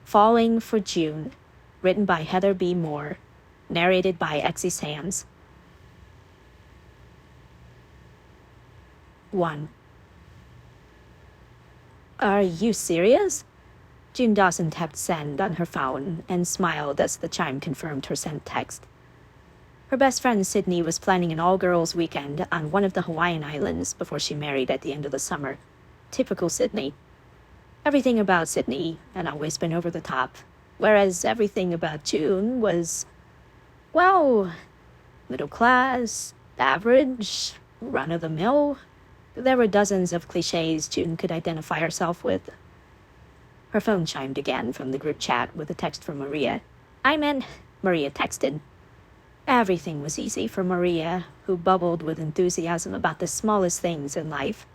Falling for June, written by Heather B. Moore, narrated by Exie Sams. 1. Are you serious? June Dawson tapped send on her phone and smiled as the chime confirmed her sent text. Her best friend Sydney was planning an all-girls weekend on one of the Hawaiian Islands before she married at the end of the summer. Typical Sydney. Everything about Sydney had always been over the top, whereas everything about June was, well, middle class, average, run-of-the-mill. There were dozens of cliches June could identify herself with. Her phone chimed again from the group chat with a text from Maria. "I'm in," Maria texted. Everything was easy for Maria, who bubbled with enthusiasm about the smallest things in life.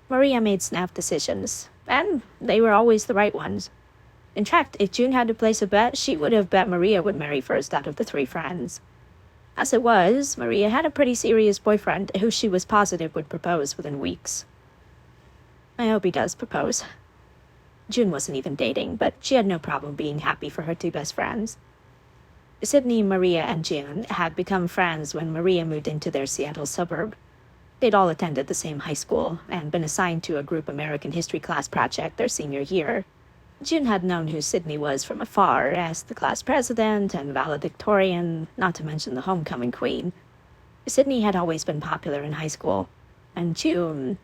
Maria made snap decisions, and they were always the right ones. In fact, if June had to place a bet, she would have bet Maria would marry first out of the 3 friends. As it was, Maria had a pretty serious boyfriend who she was positive would propose within weeks. I hope he does propose. June wasn't even dating, but she had no problem being happy for her 2 best friends. Sydney, Maria, and June had become friends when Maria moved into their Seattle suburb. They'd all attended the same high school and been assigned to a group American history class project their senior year. June had known who Sydney was from afar as the class president and valedictorian, not to mention the homecoming queen. Sydney had always been popular in high school, and June,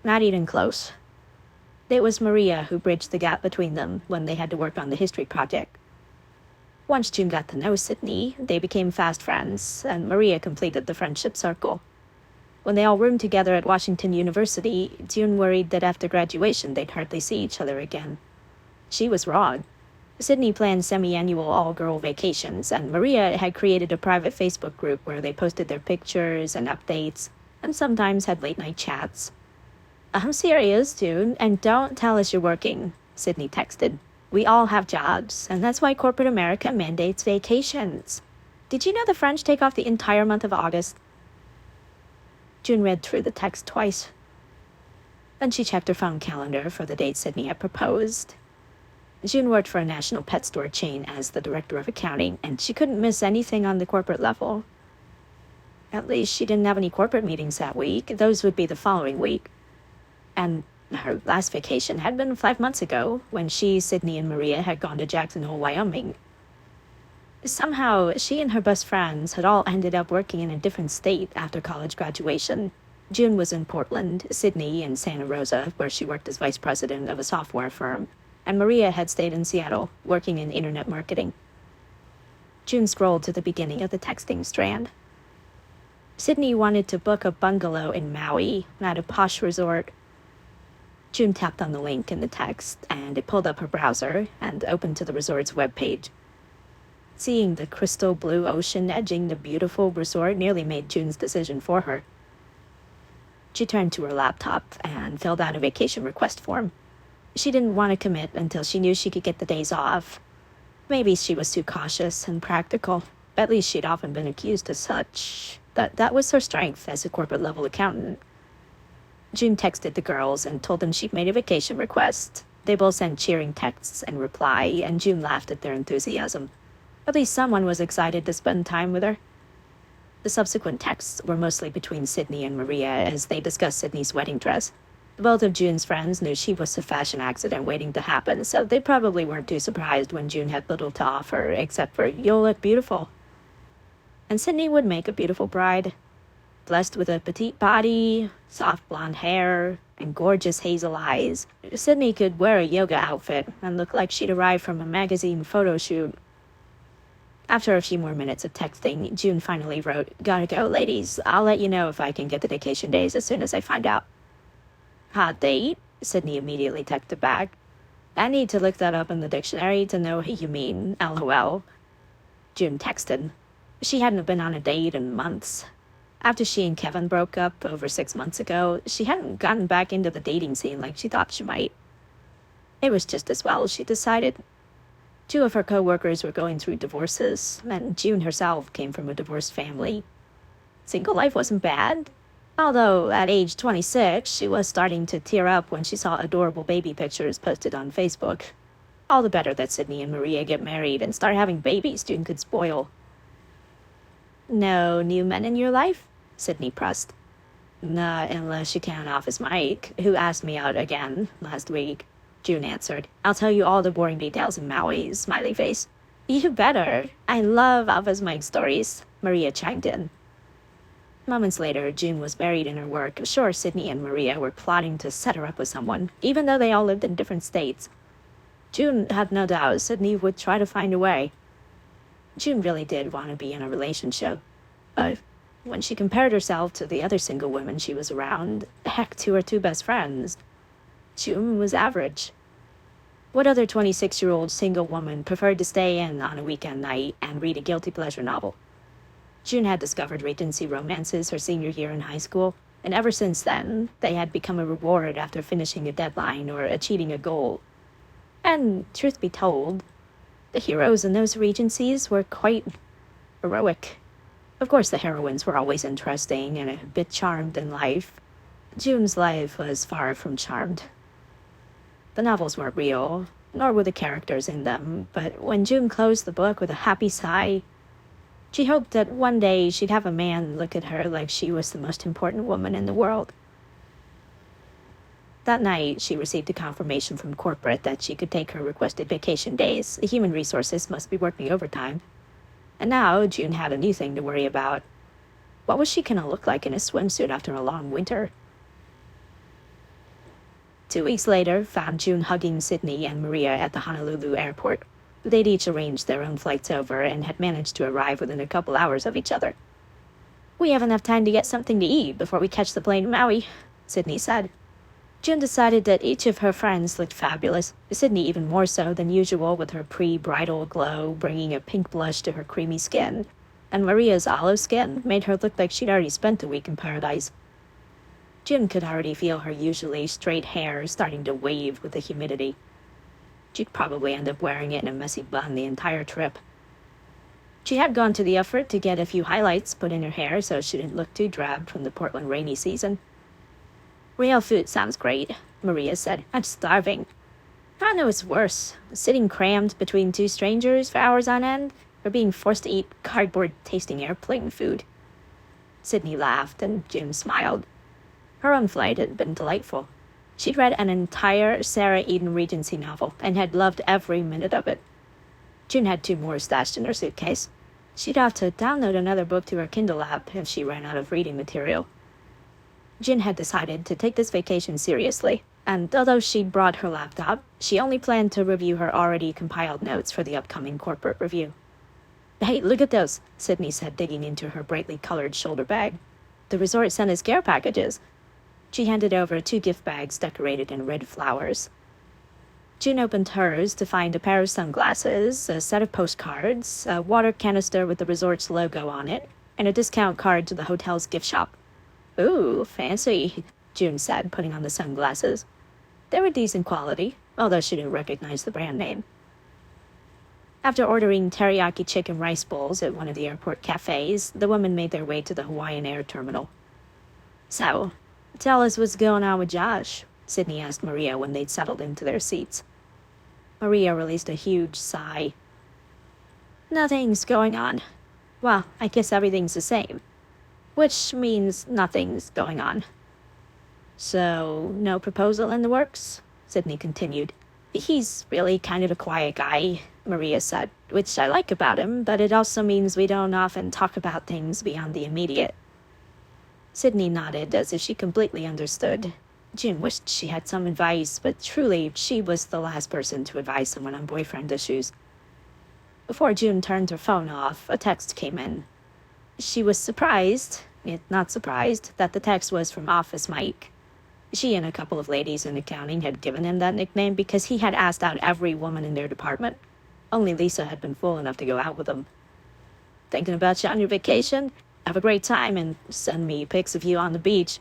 not even close. It was Maria who bridged the gap between them when they had to work on the history project. Once June got to know Sydney, they became fast friends, and Maria completed the friendship circle. When they all roomed together at Washington University, June worried that after graduation they'd hardly see each other again. She was wrong. Sydney planned semi-annual all-girl vacations, and Maria had created a private Facebook group where they posted their pictures and updates, and sometimes had late-night chats. "I'm serious, June, and don't tell us you're working," Sydney texted. "We all have jobs, and that's why corporate America mandates vacations. Did you know the French take off the entire month of August?" June read through the text twice. Then she checked her phone calendar for the date Sydney had proposed. June worked for a national pet store chain as the director of accounting, and she couldn't miss anything on the corporate level. At least she didn't have any corporate meetings that week. Those would be the following week. And her last vacation had been 5 months ago, when she, Sydney, and Maria had gone to Jackson Hole, Wyoming. Somehow, she and her best friends had all ended up working in a different state after college graduation. June was in Portland, Sydney in Santa Rosa, where she worked as vice president of a software firm, and Maria had stayed in Seattle, working in internet marketing. June scrolled to the beginning of the texting strand. Sydney wanted to book a bungalow in Maui, at a posh resort. June tapped on the link in the text, and it pulled up her browser and opened to the resort's webpage. Seeing the crystal blue ocean edging the beautiful resort nearly made June's decision for her. She turned to her laptop and filled out a vacation request form. She didn't want to commit until she knew she could get the days off. Maybe she was too cautious and practical. At least she'd often been accused as such. That was her strength as a corporate-level accountant. June texted the girls and told them she'd made a vacation request. They both sent cheering texts in reply, and June laughed at their enthusiasm. At least someone was excited to spend time with her. The subsequent texts were mostly between Sydney and Maria as they discussed Sydney's wedding dress. Both of June's friends knew she was a fashion accident waiting to happen, so they probably weren't too surprised when June had little to offer except for "you'll look beautiful." And Sydney would make a beautiful bride. Blessed with a petite body, soft blonde hair, and gorgeous hazel eyes, Sydney could wear a yoga outfit and look like she'd arrived from a magazine photo shoot. After a few more minutes of texting, June finally wrote, "Gotta go, ladies. I'll let you know if I can get the vacation days as soon as I find out." "Hot date?" Sydney immediately texted back. "I need to look that up in the dictionary to know what you mean, LOL." June texted. She hadn't been on a date in months. After she and Kevin broke up over 6 months ago, she hadn't gotten back into the dating scene like she thought she might. It was just as well, she decided. 2 of her co-workers were going through divorces, and June herself came from a divorced family. Single life wasn't bad, although at age 26, she was starting to tear up when she saw adorable baby pictures posted on Facebook. All the better that Sydney and Maria get married and start having babies June could spoil. No new men in your life? Sydney pressed. Not unless you count Office Mike, who asked me out again last week, June answered. I'll tell you all the boring details in Maui, smiley face. You better. I love Office Mike stories, Maria chimed in. Moments later, June was buried in her work. Sure, Sydney and Maria were plotting to set her up with someone, even though they all lived in different states. June had no doubt Sydney would try to find a way. June really did want to be in a relationship, but when she compared herself to the other single women she was around, heck, to her two best friends, June was average. What other 26-year-old single woman preferred to stay in on a weekend night and read a guilty pleasure novel? June had discovered Regency romances her senior year in high school, and ever since then, they had become a reward after finishing a deadline or achieving a goal. And, truth be told, the heroes in those Regencies were quite heroic. Of course, the heroines were always interesting and a bit charmed in life. June's life was far from charmed. The novels weren't real, nor were the characters in them, but when June closed the book with a happy sigh, she hoped that one day she'd have a man look at her like she was the most important woman in the world. That night, she received a confirmation from corporate that she could take her requested vacation days. Human resources must be working overtime. And now, June had a new thing to worry about. What was she going to look like in a swimsuit after a long winter? 2 weeks later found June hugging Sydney and Maria at the Honolulu airport. They'd each arranged their own flights over and had managed to arrive within a couple hours of each other. We have enough time to get something to eat before we catch the plane to Maui, Sydney said. June decided that each of her friends looked fabulous, Sydney even more so than usual with her pre-bridal glow bringing a pink blush to her creamy skin, and Maria's olive skin made her look like she'd already spent a week in paradise. June could already feel her usually straight hair starting to wave with the humidity. She'd probably end up wearing it in a messy bun the entire trip. She had gone to the effort to get a few highlights put in her hair so she didn't look too drab from the Portland rainy season. Real food sounds great, Maria said. I'm starving. I know it's worse, sitting crammed between two strangers for hours on end, or being forced to eat cardboard-tasting airplane food. Sydney laughed, and June smiled. Her own flight had been delightful. She'd read an entire Sarah Eden Regency novel, and had loved every minute of it. June had 2 more stashed in her suitcase. She'd have to download another book to her Kindle app if she ran out of reading material. June had decided to take this vacation seriously, and although she'd brought her laptop, she only planned to review her already compiled notes for the upcoming corporate review. Hey, look at those, Sydney said, digging into her brightly colored shoulder bag. The resort sent us care packages. She handed over 2 gift bags decorated in red flowers. June opened hers to find a pair of sunglasses, a set of postcards, a water canister with the resort's logo on it, and a discount card to the hotel's gift shop. Ooh, fancy, June said, putting on the sunglasses. They were decent quality, although she didn't recognize the brand name. After ordering teriyaki chicken rice bowls at one of the airport cafes, the women made their way to the Hawaiian Air terminal. So, tell us what's going on with Josh, Sydney asked Maria when they'd settled into their seats. Maria released a huge sigh. Nothing's going on. Well, I guess everything's the same. Which means nothing's going on. So, no proposal in the works? Sydney continued. He's really kind of a quiet guy, Maria said, which I like about him, but it also means we don't often talk about things beyond the immediate. Sydney nodded as if she completely understood. June wished she had some advice, but truly, she was the last person to advise someone on boyfriend issues. Before June turned her phone off, a text came in. She was surprised, yet not surprised, that the text was from Office Mike. She and a couple of ladies in accounting had given him that nickname because he had asked out every woman in their department. Only Lisa had been fool enough to go out with him. Thinking about you on your vacation? Have a great time and send me pics of you on the beach.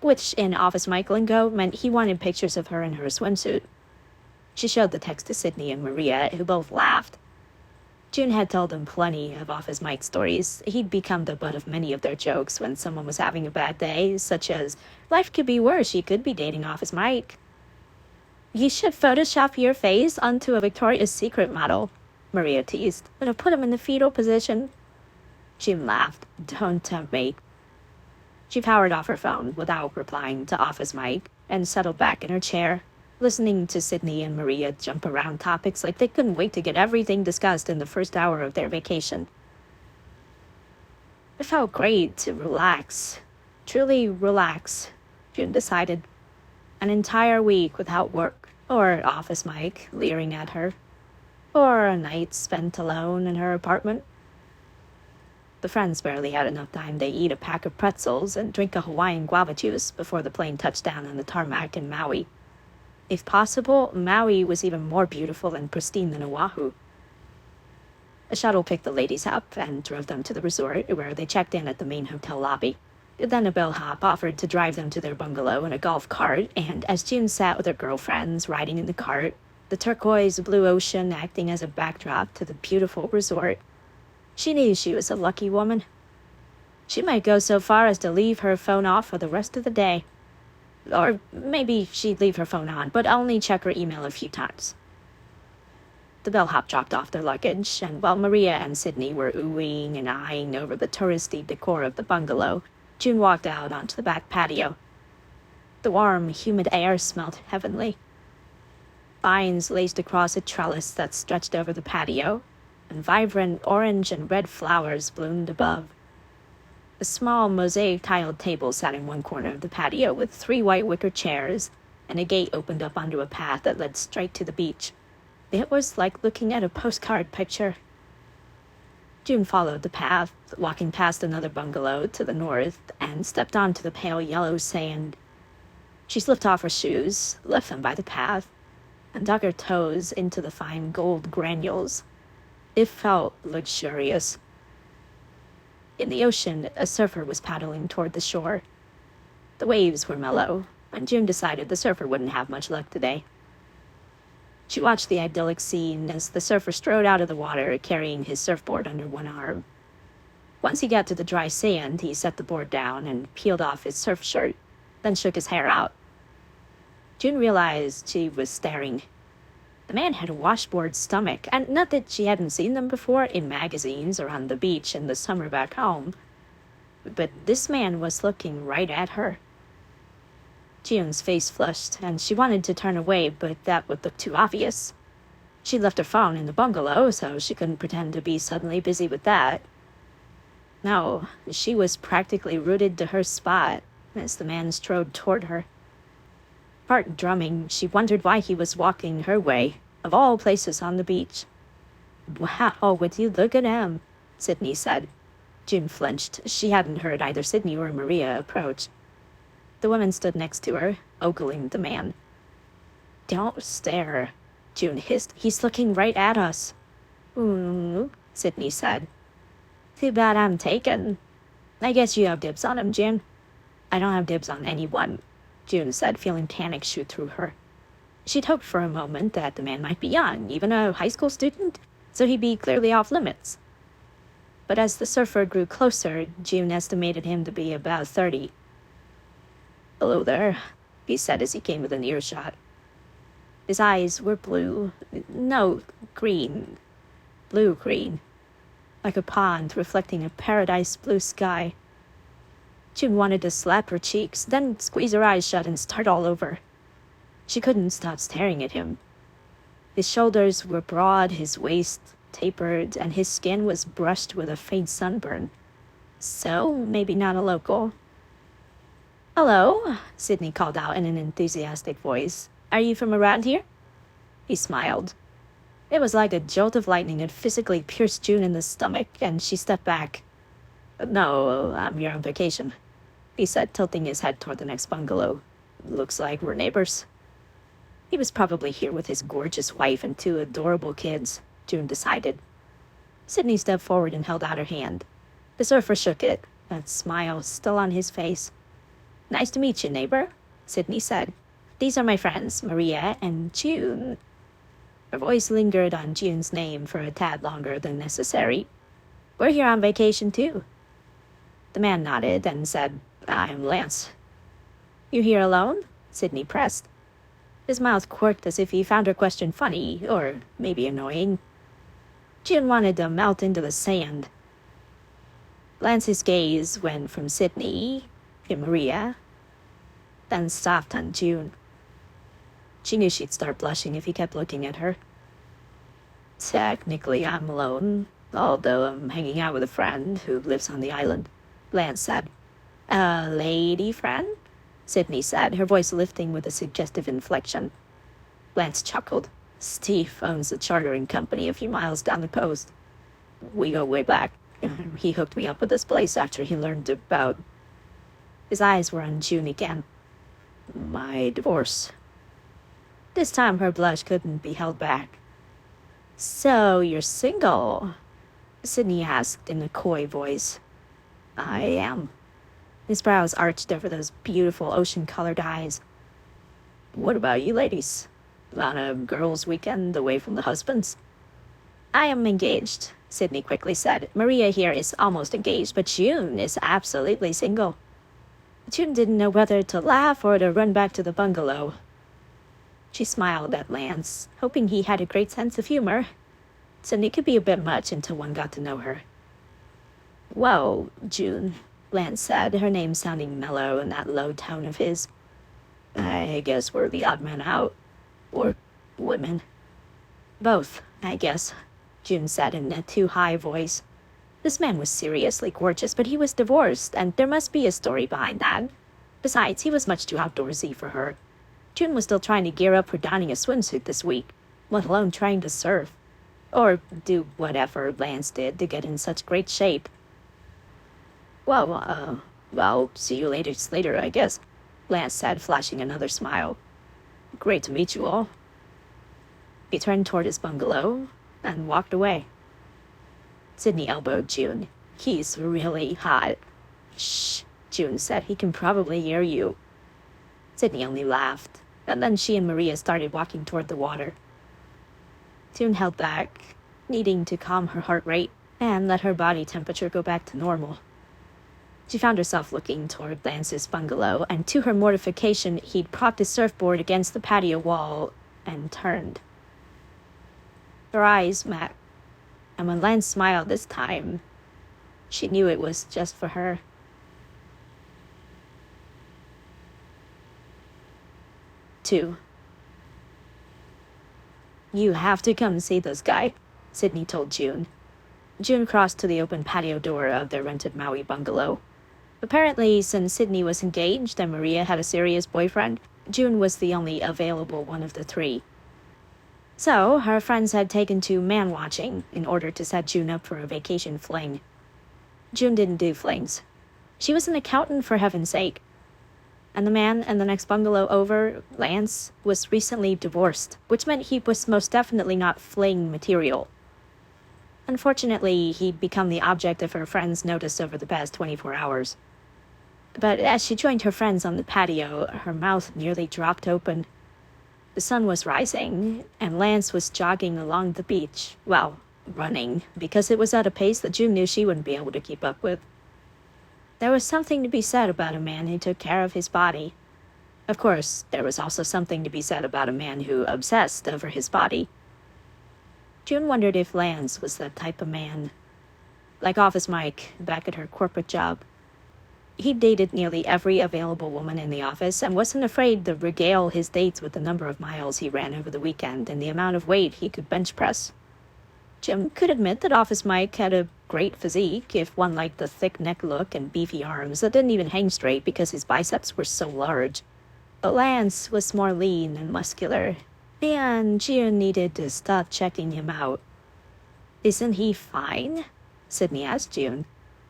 Which, in Office Mike lingo, meant he wanted pictures of her in her swimsuit. She showed the text to Sydney and Maria, who both laughed. June had told them plenty of Office Mike stories. He'd become the butt of many of their jokes when someone was having a bad day, such as, life could be worse, you could be dating Office Mike. You should Photoshop your face onto a Victoria's Secret model, Maria teased. It'll put him in the fetal position. June laughed. Don't tempt me. She powered off her phone without replying to Office Mike and settled back in her chair, listening to Sydney and Maria jump around topics like they couldn't wait to get everything discussed in the first hour of their vacation. It felt great to relax, truly relax, June decided. An entire week without work, or Office Mike leering at her, or a night spent alone in her apartment. The friends barely had enough time to eat a pack of pretzels and drink a Hawaiian guava juice before the plane touched down on the tarmac in Maui. If possible, Maui was even more beautiful and pristine than Oahu. A shuttle picked the ladies up and drove them to the resort, where they checked in at the main hotel lobby. Then a bellhop offered to drive them to their bungalow in a golf cart, and as June sat with her girlfriends riding in the cart, the turquoise blue ocean acting as a backdrop to the beautiful resort, she knew she was a lucky woman. She might go so far as to leave her phone off for the rest of the day. Or maybe she'd leave her phone on, but only check her email a few times. The bellhop dropped off their luggage, and while Maria and Sydney were oohing and eyeing over the touristy decor of the bungalow, June walked out onto the back patio. The warm, humid air smelled heavenly. Vines laced across a trellis that stretched over the patio, and vibrant orange and red flowers bloomed above. A small mosaic tiled table sat in one corner of the patio with 3 white wicker chairs, and a gate opened up onto a path that led straight to the beach. It was like looking at a postcard picture. June followed the path, walking past another bungalow to the north, and stepped onto the pale yellow sand. She slipped off her shoes, left them by the path, and dug her toes into the fine gold granules. It felt luxurious. In the ocean, a surfer was paddling toward the shore. The waves were mellow, and June decided the surfer wouldn't have much luck today. She watched the idyllic scene as the surfer strode out of the water, carrying his surfboard under one arm. Once he got to the dry sand, he set the board down and peeled off his surf shirt, then shook his hair out. June realized she was staring. The man had a washboard stomach, and not that she hadn't seen them before in magazines or on the beach in the summer back home, but this man was looking right at her. June's face flushed, and she wanted to turn away, but that would look too obvious. She left her phone in the bungalow, so she couldn't pretend to be suddenly busy with that. No, she was practically rooted to her spot as the man strode toward her. Part drumming, she wondered why he was walking her way, of all places on the beach. "Wow, would you look at him?" Sydney said. June flinched. She hadn't heard either Sydney or Maria approach. The woman stood next to her, ogling the man. "Don't stare," June hissed. "He's looking right at us." Sydney said. "Too bad I'm taken. I guess you have dibs on him, June." "I don't have dibs on anyone," June said, feeling panic shoot through her. She'd hoped for a moment that the man might be young, even a high school student, so he'd be clearly off limits. But as the surfer grew closer, June estimated him to be about 30. "Hello there," he said as he came within earshot. His eyes were blue. No, green. Blue-green. Like a pond reflecting a paradise blue sky. June wanted to slap her cheeks, then squeeze her eyes shut and start all over. She couldn't stop staring at him. His shoulders were broad, his waist tapered, and his skin was brushed with a faint sunburn. So, maybe not a local. "Hello," Sydney called out in an enthusiastic voice. "Are you from around here?" He smiled. It was like a jolt of lightning had physically pierced June in the stomach, and she stepped back. "No, I'm here on vacation," he said, tilting his head toward the next bungalow. "Looks like we're neighbors." He was probably here with his gorgeous wife and 2 adorable kids, June decided. Sydney stepped forward and held out her hand. The surfer shook it, that smile still on his face. "Nice to meet you, neighbor," Sydney said. "These are my friends, Maria and June." Her voice lingered on June's name for a tad longer than necessary. "We're here on vacation, too." The man nodded and said, "I'm Lance." "You here alone?" Sydney pressed. His mouth quirked as if he found her question funny, or maybe annoying. June wanted to melt into the sand. Lance's gaze went from Sydney to Maria, then stopped on June. She knew she'd start blushing if he kept looking at her. Technically, I'm alone, although I'm hanging out with a friend who lives on the island, Lance said. A lady friend? Sydney said, her voice lifting with a suggestive inflection. Lance chuckled. Steve owns a chartering company a few miles down the coast. We go way back. He hooked me up with this place after he learned about... His eyes were on June again. My divorce. This time her blush couldn't be held back. So you're single? Sydney asked in a coy voice. I am. His brows arched over those beautiful ocean-colored eyes. What about you ladies? On a girls' weekend away from the husbands? I am engaged, Sydney quickly said. Maria here is almost engaged, but June is absolutely single. June didn't know whether to laugh or to run back to the bungalow. She smiled at Lance, hoping he had a great sense of humor. Sydney could be a bit much until one got to know her. Whoa, June, Lance said, her name sounding mellow in that low tone of his. I guess we're the odd men out. Or women. Both, I guess, June said in a too high voice. This man was seriously gorgeous, but he was divorced, and there must be a story behind that. Besides, he was much too outdoorsy for her. June was still trying to gear up for donning a swimsuit this week, let alone trying to surf. Or do whatever Lance did to get in such great shape. Well, see you later, I guess, Lance said, flashing another smile. Great to meet you all. He turned toward his bungalow and walked away. Sydney elbowed June. He's really hot. Shh, June said. He can probably hear you. Sydney only laughed, and then she and Maria started walking toward the water. June held back, needing to calm her heart rate and let her body temperature go back to normal. She found herself looking toward Lance's bungalow, and to her mortification, he'd propped his surfboard against the patio wall and turned. Her eyes met, and when Lance smiled this time, she knew it was just for her. Two. You have to come see this guy, Sydney told June. June crossed to the open patio door of their rented Maui bungalow. Apparently, since Sydney was engaged and Maria had a serious boyfriend, June was the only available one of the three. So, her friends had taken to man-watching in order to set June up for a vacation fling. June didn't do flings. She was an accountant, for heaven's sake. And the man in the next bungalow over, Lance, was recently divorced, which meant he was most definitely not fling material. Unfortunately, he'd become the object of her friends' notice over the past 24 hours. But as she joined her friends on the patio, her mouth nearly dropped open. The sun was rising, and Lance was jogging along the beach. Well, running, because it was at a pace that June knew she wouldn't be able to keep up with. There was something to be said about a man who took care of his body. Of course, there was also something to be said about a man who obsessed over his body. June wondered if Lance was that type of man. Like Office Mike, back at her corporate job. He dated nearly every available woman in the office and wasn't afraid to regale his dates with the number of miles he ran over the weekend and the amount of weight he could bench press. Jim could admit that Office Mike had a great physique if one liked the thick neck look and beefy arms that didn't even hang straight because his biceps were so large. But Lance was more lean and muscular, and June needed to stop checking him out. Isn't he fine? Sydney asked June.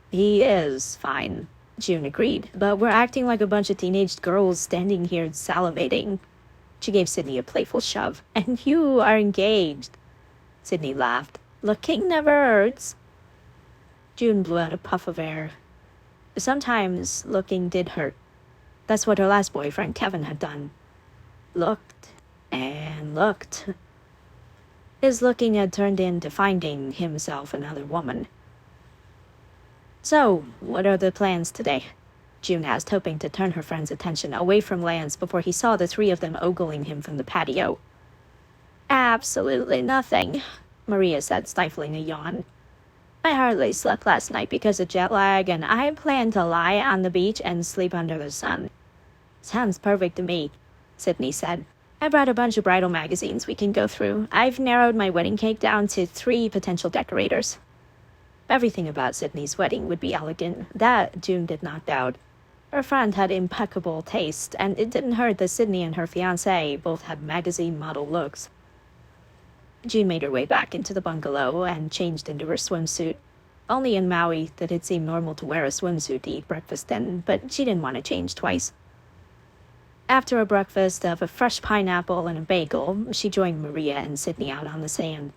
He is fine, June agreed, but we're acting like a bunch of teenage girls standing here salivating. She gave Sydney a playful shove. And you are engaged. Sydney laughed. Looking never hurts. June blew out a puff of air. Sometimes looking did hurt. That's what her last boyfriend, Kevin, had done. Looked and looked. His looking had turned into finding himself another woman. So, what are the plans today? June asked, hoping to turn her friend's attention away from Lance before he saw the three of them ogling him from the patio. Absolutely nothing, Maria said, stifling a yawn. I hardly slept last night because of jet lag, and I plan to lie on the beach and sleep under the sun. Sounds perfect to me, Sydney said. I brought a bunch of bridal magazines we can go through. I've narrowed my wedding cake down to 3 potential decorators. Everything about Sydney's wedding would be elegant. That June did not doubt. Her friend had impeccable taste, and it didn't hurt that Sydney and her fiancé both had magazine model looks. June made her way back into the bungalow and changed into her swimsuit. Only in Maui did it seem normal to wear a swimsuit to eat breakfast in, but she didn't want to change twice. After a breakfast of a fresh pineapple and a bagel, she joined Maria and Sydney out on the sand.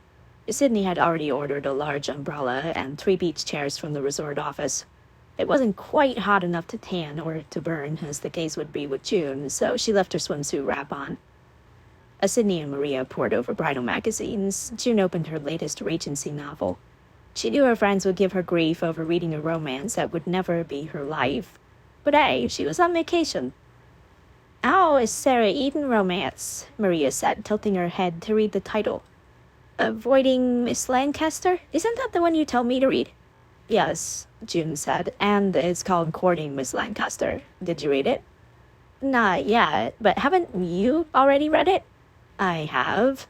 Sydney had already ordered a large umbrella and 3 beach chairs from the resort office. It wasn't quite hot enough to tan or to burn, as the case would be with June, so she left her swimsuit wrap on. As Sydney and Maria pored over bridal magazines, June opened her latest Regency novel. She knew her friends would give her grief over reading a romance that would never be her life. But hey, she was on vacation. "Oh, a Sarah Eden romance," Maria said, tilting her head to read the title. "Avoiding Miss Lancaster? Isn't that the one you told me to read?" "Yes," June said, "and it's called Courting Miss Lancaster. Did you read it?" "Not yet, but haven't you already read it?" "I have."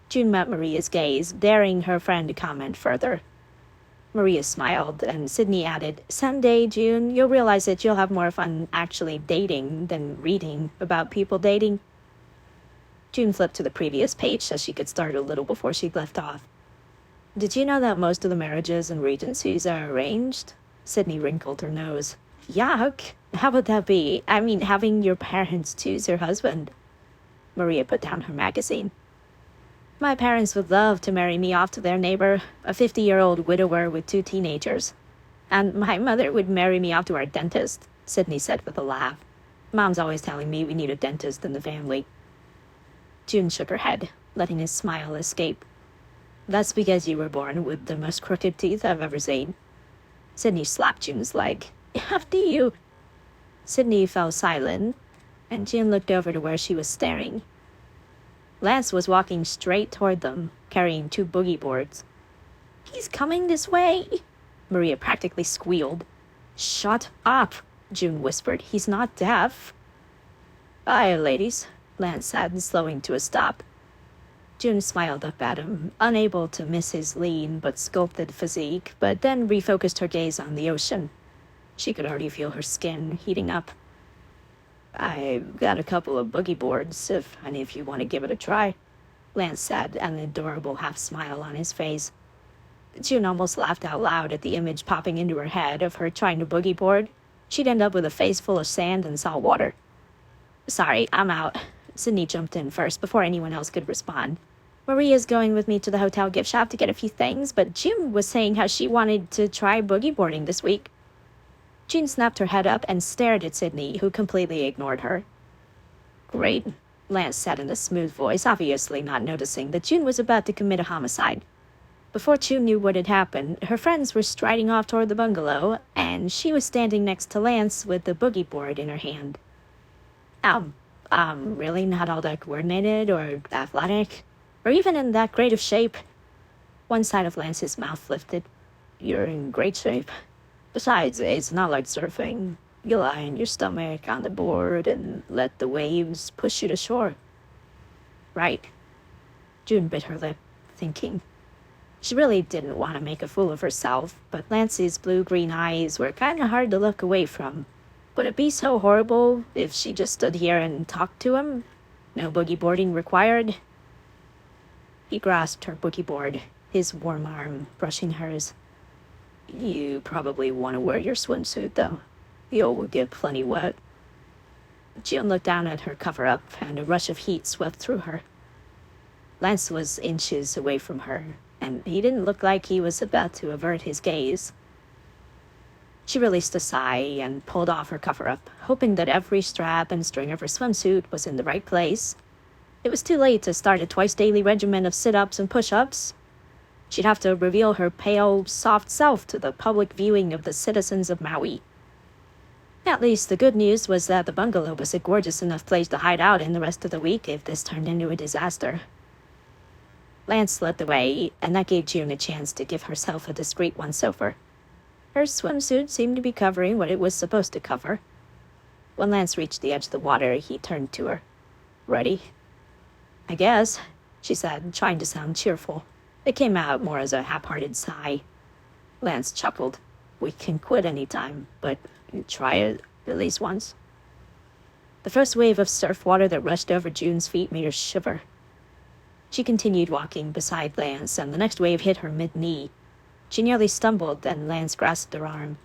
June met Maria's gaze, daring her friend to comment further. Maria smiled, and Sydney added, "Someday, June, you'll realize that you'll have more fun actually dating than reading about people dating." June flipped to the previous page so she could start a little before she left off. "Did you know that most of the marriages in Regencies are arranged?" Sydney wrinkled her nose. "Yuck! How would that be? I mean, having your parents choose your husband." Maria put down her magazine. "My parents would love to marry me off to their neighbor, a 50-year-old widower with 2 teenagers. And my mother would marry me off to our dentist," Sydney said with a laugh. "Mom's always telling me we need a dentist in the family." June shook her head, letting a smile escape. "That's because you were born with the most crooked teeth I've ever seen." Sydney slapped June's leg. "After you." Sydney fell silent, and June looked over to where she was staring. Lance was walking straight toward them, carrying 2 boogie boards. "He's coming this way," Maria practically squealed. "Shut up," June whispered. "He's not deaf." "Bye, ladies," Lance said, slowing to a stop. June smiled up at him, unable to miss his lean but sculpted physique, but then refocused her gaze on the ocean. She could already feel her skin heating up. "I've got a couple of boogie boards, if any of you want to give it a try," Lance said, an adorable half-smile on his face. June almost laughed out loud at the image popping into her head of her trying to boogie board. She'd end up with a face full of sand and salt water. "Sorry, I'm out." Sydney jumped in first before anyone else could respond. "Maria's going with me to the hotel gift shop to get a few things, but June was saying how she wanted to try boogie boarding this week." June snapped her head up and stared at Sydney, who completely ignored her. "Great," Lance said in a smooth voice, obviously not noticing that June was about to commit a homicide. Before June knew what had happened, her friends were striding off toward the bungalow, and she was standing next to Lance with the boogie board in her hand. Really not all that coordinated or athletic, or even in that great of shape." One side of Lance's mouth lifted. "You're in great shape. Besides, it's not like surfing. You lie on your stomach on the board and let the waves push you to shore." "Right." June bit her lip, thinking. She really didn't want to make a fool of herself, but Lance's blue-green eyes were kind of hard to look away from. Would it be so horrible if she just stood here and talked to him? No boogie boarding required? He grasped her boogie board, his warm arm brushing hers. "You probably want to wear your swimsuit, though. You'll get plenty wet." June looked down at her cover-up, and a rush of heat swept through her. Lance was inches away from her, and he didn't look like he was about to avert his gaze. She released a sigh and pulled off her cover-up, hoping that every strap and string of her swimsuit was in the right place. It was too late to start a twice-daily regimen of sit-ups and push-ups. She'd have to reveal her pale, soft self to the public viewing of the citizens of Maui. At least the good news was that the bungalow was a gorgeous enough place to hide out in the rest of the week if this turned into a disaster. Lance led the way, and that gave June a chance to give herself a discreet once-over. Her swimsuit seemed to be covering what it was supposed to cover. When Lance reached the edge of the water, he turned to her. "Ready?" "I guess," she said, trying to sound cheerful. It came out more as a half-hearted sigh. Lance chuckled. "We can quit any time, but try it at least once." The first wave of surf water that rushed over June's feet made her shiver. She continued walking beside Lance, and the next wave hit her mid-knee. She nearly stumbled, and Lance grasped her arm.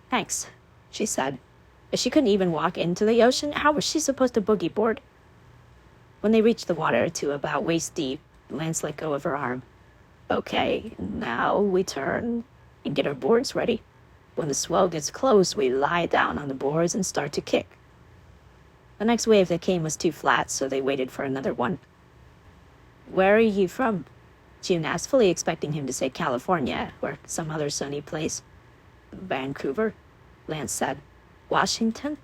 "Thanks," she said. If she couldn't even walk into the ocean, how was she supposed to boogie board? When they reached the water to about waist deep, Lance let go of her arm. "Okay, now we turn and get our boards ready. When the swell gets close, we lie down on the boards and start to kick." The next wave that came was too flat, so they waited for another one. "Where are you from?" June asked, fully expecting him to say California or some other sunny place. "Vancouver," Lance said. "Washington?"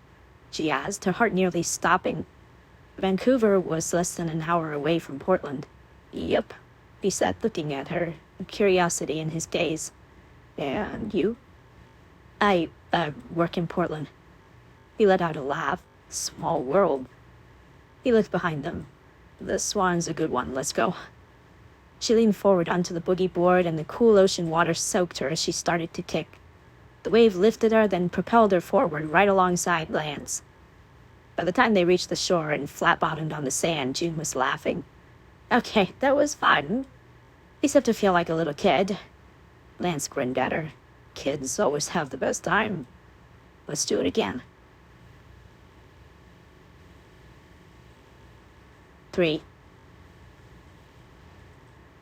she asked, her heart nearly stopping. Vancouver was less than an hour away from Portland. "Yep," he said, looking at her, curiosity in his gaze. "And you?" I work in Portland." He let out a laugh. "Small world." He looked behind them. "The Swan's a good one, let's go." She leaned forward onto the boogie board, and the cool ocean water soaked her as she started to kick. The wave lifted her, then propelled her forward right alongside Lance. By the time they reached the shore and flat-bottomed on the sand, June was laughing. "Okay, that was fun. Except to feel like a little kid." Lance grinned at her. "Kids always have the best time. Let's do it again." 3.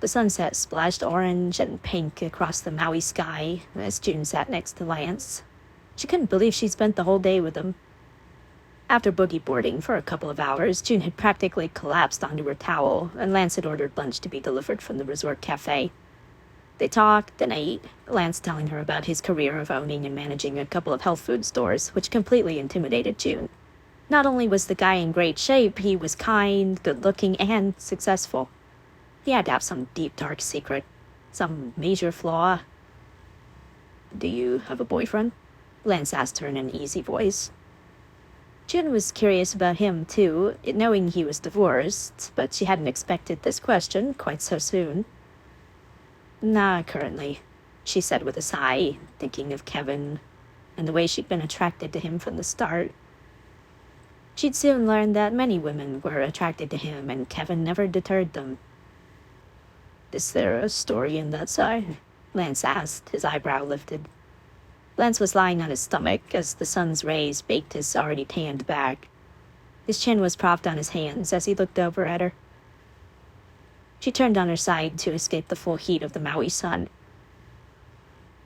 The sunset splashed orange and pink across the Maui sky as June sat next to Lance. She couldn't believe she'd spent the whole day with him. After boogie boarding for a couple of hours, June had practically collapsed onto her towel, and Lance had ordered lunch to be delivered from the resort cafe. They talked and ate, Lance telling her about his career of owning and managing a couple of health food stores, which completely intimidated June. Not only was the guy in great shape, he was kind, good-looking, and successful. He had to have some deep, dark secret, some major flaw. "Do you have a boyfriend?" Lance asked her in an easy voice. June was curious about him, too, knowing he was divorced, but she hadn't expected this question quite so soon. "Not currently," she said with a sigh, thinking of Kevin and the way she'd been attracted to him from the start. She'd soon learned that many women were attracted to him, and Kevin never deterred them. "Is there a story in that sigh?" Lance asked, his eyebrow lifted. Lance was lying on his stomach as the sun's rays baked his already tanned back. His chin was propped on his hands as he looked over at her. She turned on her side to escape the full heat of the Maui sun.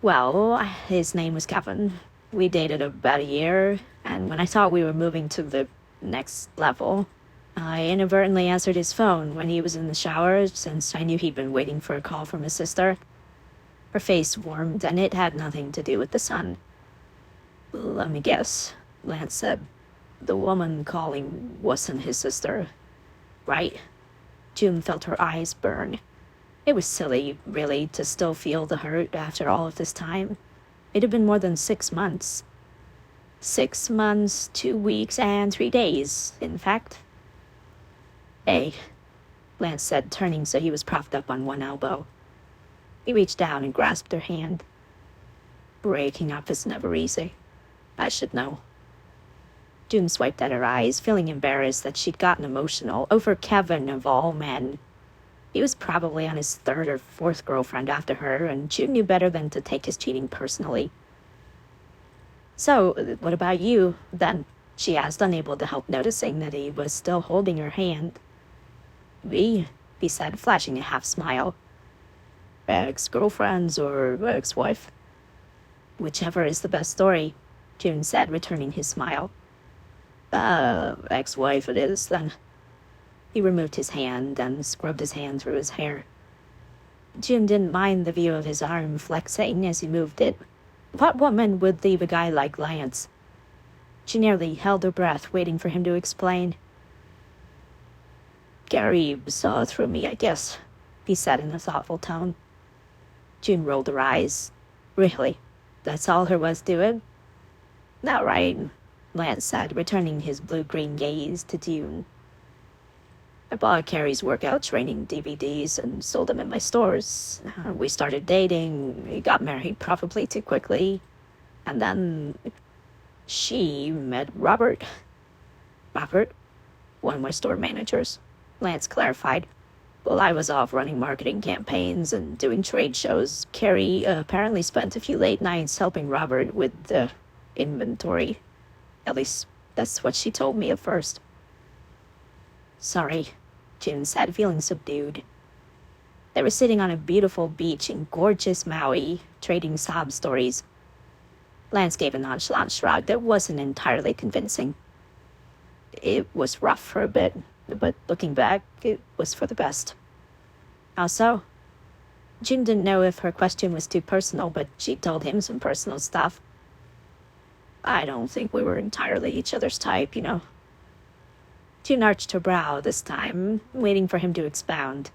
"Well, his name was Kevin. We dated about a year, and when I thought we were moving to the next level, I inadvertently answered his phone when he was in the shower, since I knew he'd been waiting for a call from his sister." Her face warmed, and it had nothing to do with the sun. "Let me guess," Lance said. "The woman calling wasn't his sister, right?" June felt her eyes burn. It was silly, really, to still feel the hurt after all of this time. It had been more than 6 months. 6 months, 2 weeks, and 3 days, in fact. "Hey," Lance said, turning so he was propped up on one elbow. He reached down and grasped her hand. "Breaking up is never easy. I should know." June swiped at her eyes, feeling embarrassed that she'd gotten emotional over Kevin of all men. He was probably on his 3rd or 4th girlfriend after her, and June knew better than to take his cheating personally. "So, what about you, then?" she asked, unable to help noticing that he was still holding her hand. "Me?" he said, flashing a half-smile. "Ex-girlfriends or ex-wife?" "Whichever is the best story," June said, returning his smile. Ex-wife it is, then." He removed his hand and scrubbed his hand through his hair. June didn't mind the view of his arm flexing as he moved it. What woman would leave a guy like Lance? She nearly held her breath, waiting for him to explain. Gary saw through me, I guess, he said in a thoughtful tone. June rolled her eyes. Really? That's all there was to it? Not right, Lance said, returning his blue-green gaze to June. I bought Carrie's workout training DVDs and sold them in my stores. We started dating. We got married probably too quickly. And then she met Robert. Robert? One of my store managers, Lance clarified. While I was off running marketing campaigns and doing trade shows, Carrie apparently spent a few late nights helping Robert with the inventory. At least, that's what she told me at first. Sorry, June said, feeling subdued. They were sitting on a beautiful beach in gorgeous Maui, trading sob stories. Lance gave a nonchalant shrug that wasn't entirely convincing. It was rough for a bit, but looking back, it was for the best. How so? June didn't know if her question was too personal, but she told him some personal stuff. I don't think we were entirely each other's type, you know. June arched her brow this time, waiting for him to expound.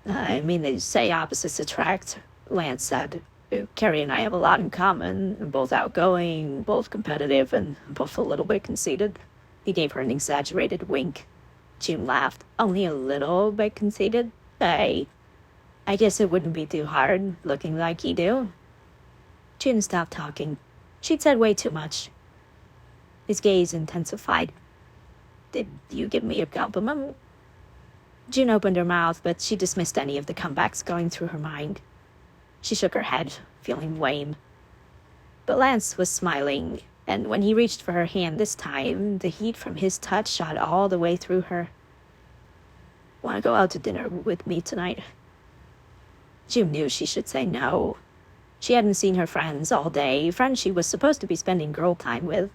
I mean, they say opposites attract, Lance said. Carrie and I have a lot in common, both outgoing, both competitive, and both a little bit conceited. He gave her an exaggerated wink. June laughed. Only a little bit conceited? Hey, I guess it wouldn't be too hard, looking like you do. June stopped talking. She'd said way too much. His gaze intensified. Did you give me a compliment? June opened her mouth, but she dismissed any of the comebacks going through her mind. She shook her head, feeling lame. But Lance was smiling, and when he reached for her hand this time, the heat from his touch shot all the way through her. Want to go out to dinner with me tonight? June knew she should say no. She hadn't seen her friends all day, friends she was supposed to be spending girl time with.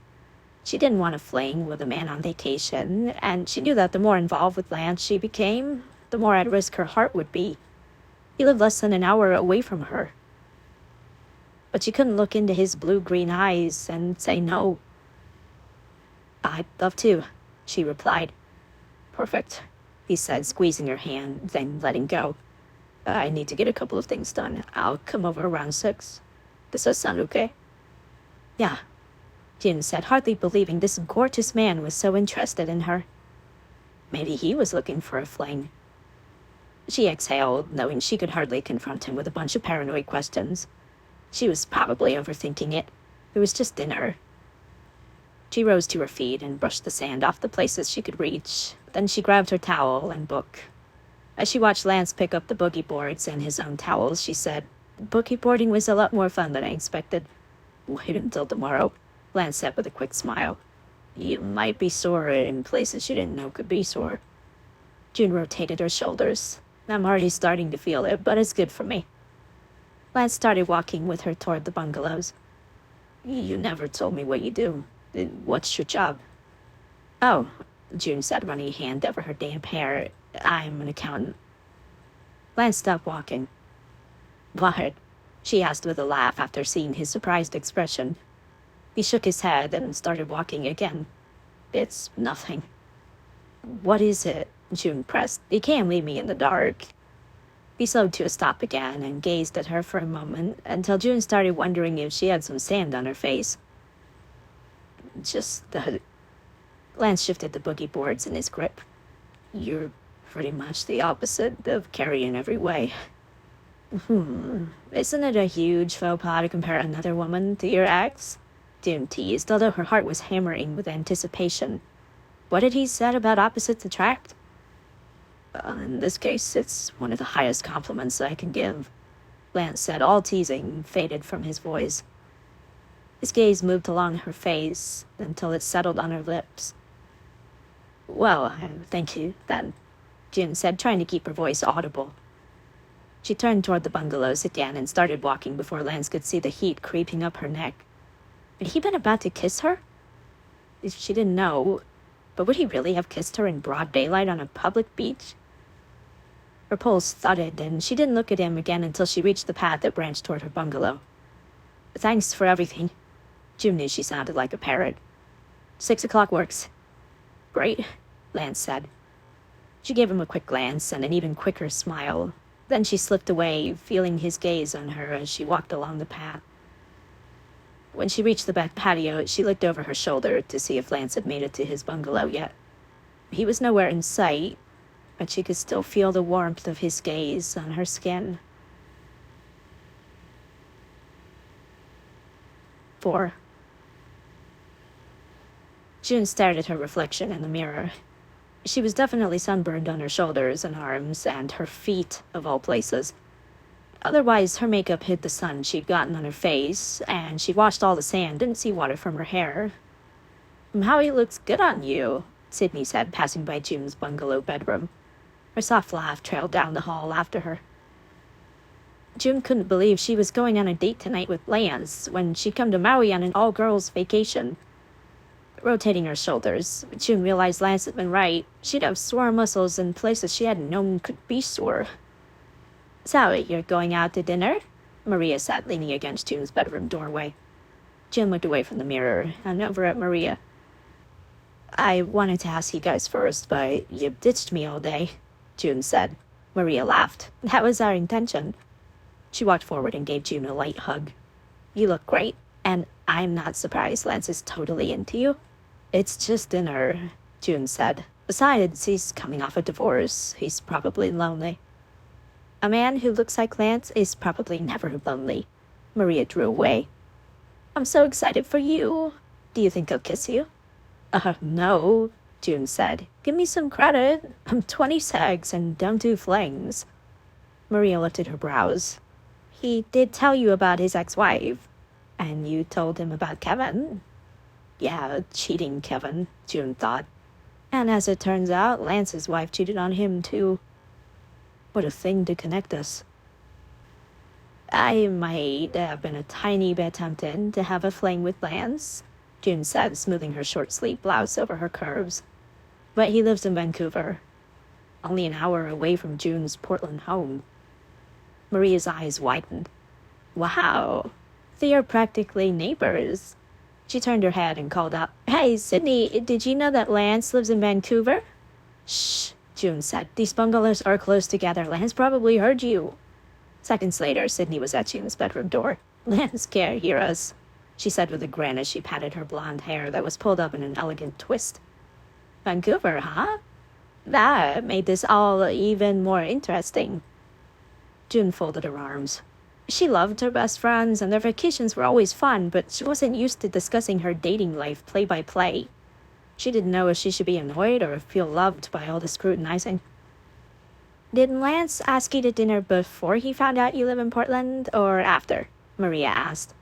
She didn't want to fling with a man on vacation, and she knew that the more involved with Lance she became, the more at risk her heart would be. He lived less than an hour away from her. But she couldn't look into his blue-green eyes and say no. I'd love to, she replied. Perfect, he said, squeezing her hand, then letting go. I need to get a couple of things done. I'll come over around 6. Does that sound okay? Yeah, June said, hardly believing this gorgeous man was so interested in her. Maybe he was looking for a fling. She exhaled, knowing she could hardly confront him with a bunch of paranoid questions. She was probably overthinking it. It was just dinner. She rose to her feet and brushed the sand off the places she could reach. Then she grabbed her towel and book. As she watched Lance pick up the boogie boards and his own towels, she said, "Boogie boarding was a lot more fun than I expected." "Wait until tomorrow," Lance said with a quick smile. "You might be sore in places you didn't know could be sore." June rotated her shoulders. "I'm already starting to feel it, but it's good for me." Lance started walking with her toward the bungalows. "You never told me what you do. What's your job?" "Oh," June said, running a hand over her damp hair. "I'm an accountant." Lance stopped walking. "What?" she asked with a laugh after seeing his surprised expression. He shook his head and started walking again. "It's nothing." "What is it?" June pressed. "You can't leave me in the dark." He slowed to a stop again and gazed at her for a moment until June started wondering if she had some sand on her face. "Just that..." Lance shifted the boogie boards in his grip. "You're pretty much the opposite of Carrie in every way." Isn't it a huge faux pas to compare another woman to your ex?" June teased, although her heart was hammering with anticipation. What had he said about opposites attract? In this case, it's one of the highest compliments I can give," Lance said, all teasing faded from his voice. His gaze moved along her face until it settled on her lips. "Well, thank you, then," June said, trying to keep her voice audible. She turned toward the bungalows again and started walking before Lance could see the heat creeping up her neck. Had he been about to kiss her? She didn't know, but would he really have kissed her in broad daylight on a public beach? Her pulse thudded, and she didn't look at him again until she reached the path that branched toward her bungalow. "Thanks for everything." June knew she sounded like a parrot. 6 o'clock works. Great, Lance said. She gave him a quick glance and an even quicker smile. Then she slipped away, feeling his gaze on her as she walked along the path. When she reached the back patio, she looked over her shoulder to see if Lance had made it to his bungalow yet. He was nowhere in sight, but she could still feel the warmth of his gaze on her skin. 4. June stared at her reflection in the mirror. She was definitely sunburned on her shoulders and arms, and her feet, of all places. Otherwise, her makeup hid the sun she'd gotten on her face, and she washed all the sand, didn't see water from her hair. "Maui looks good on you," Sydney said, passing by June's bungalow bedroom. Her soft laugh trailed down the hall after her. June couldn't believe she was going on a date tonight with Lance when she'd come to Maui on an all-girls vacation. Rotating her shoulders, June realized Lance had been right. She'd have sore muscles in places she hadn't known could be sore. "So, you're going out to dinner?" Maria sat leaning against June's bedroom doorway. June looked away from the mirror and over at Maria. "I wanted to ask you guys first, but you ditched me all day," June said. Maria laughed. "That was our intention." She walked forward and gave June a light hug. "You look great, and I'm not surprised Lance is totally into you." "It's just dinner," June said. "Besides, he's coming off a divorce. He's probably lonely." "A man who looks like Lance is probably never lonely." Maria drew away. "I'm so excited for you. Do you think he'll kiss you?" No," June said. "Give me some credit. I'm 26 and don't do flings." Maria lifted her brows. "He did tell you about his ex-wife. And you told him about Kevin?" "Yeah, cheating Kevin," June thought. "And as it turns out, Lance's wife cheated on him too. What a thing to connect us." "I might have been a tiny bit tempted to have a fling with Lance," June said, smoothing her short-sleeved blouse over her curves. "But he lives in Vancouver, only an hour away from June's Portland home." Maria's eyes widened. "Wow, they are practically neighbors." She turned her head and called out, "Hey, Sydney, did you know that Lance lives in Vancouver?" "Shh," June said. "These bungalows are close together. Lance probably heard you." Seconds later, Sydney was at June's bedroom door. "Lance can't hear us," she said with a grin as she patted her blonde hair that was pulled up in an elegant twist. "Vancouver, huh? That made this all even more interesting." June folded her arms. She loved her best friends, and their vacations were always fun, but she wasn't used to discussing her dating life play by play. She didn't know if she should be annoyed or feel loved by all the scrutinizing. "Did Lance ask you to dinner before he found out you live in Portland, or after?" Maria asked.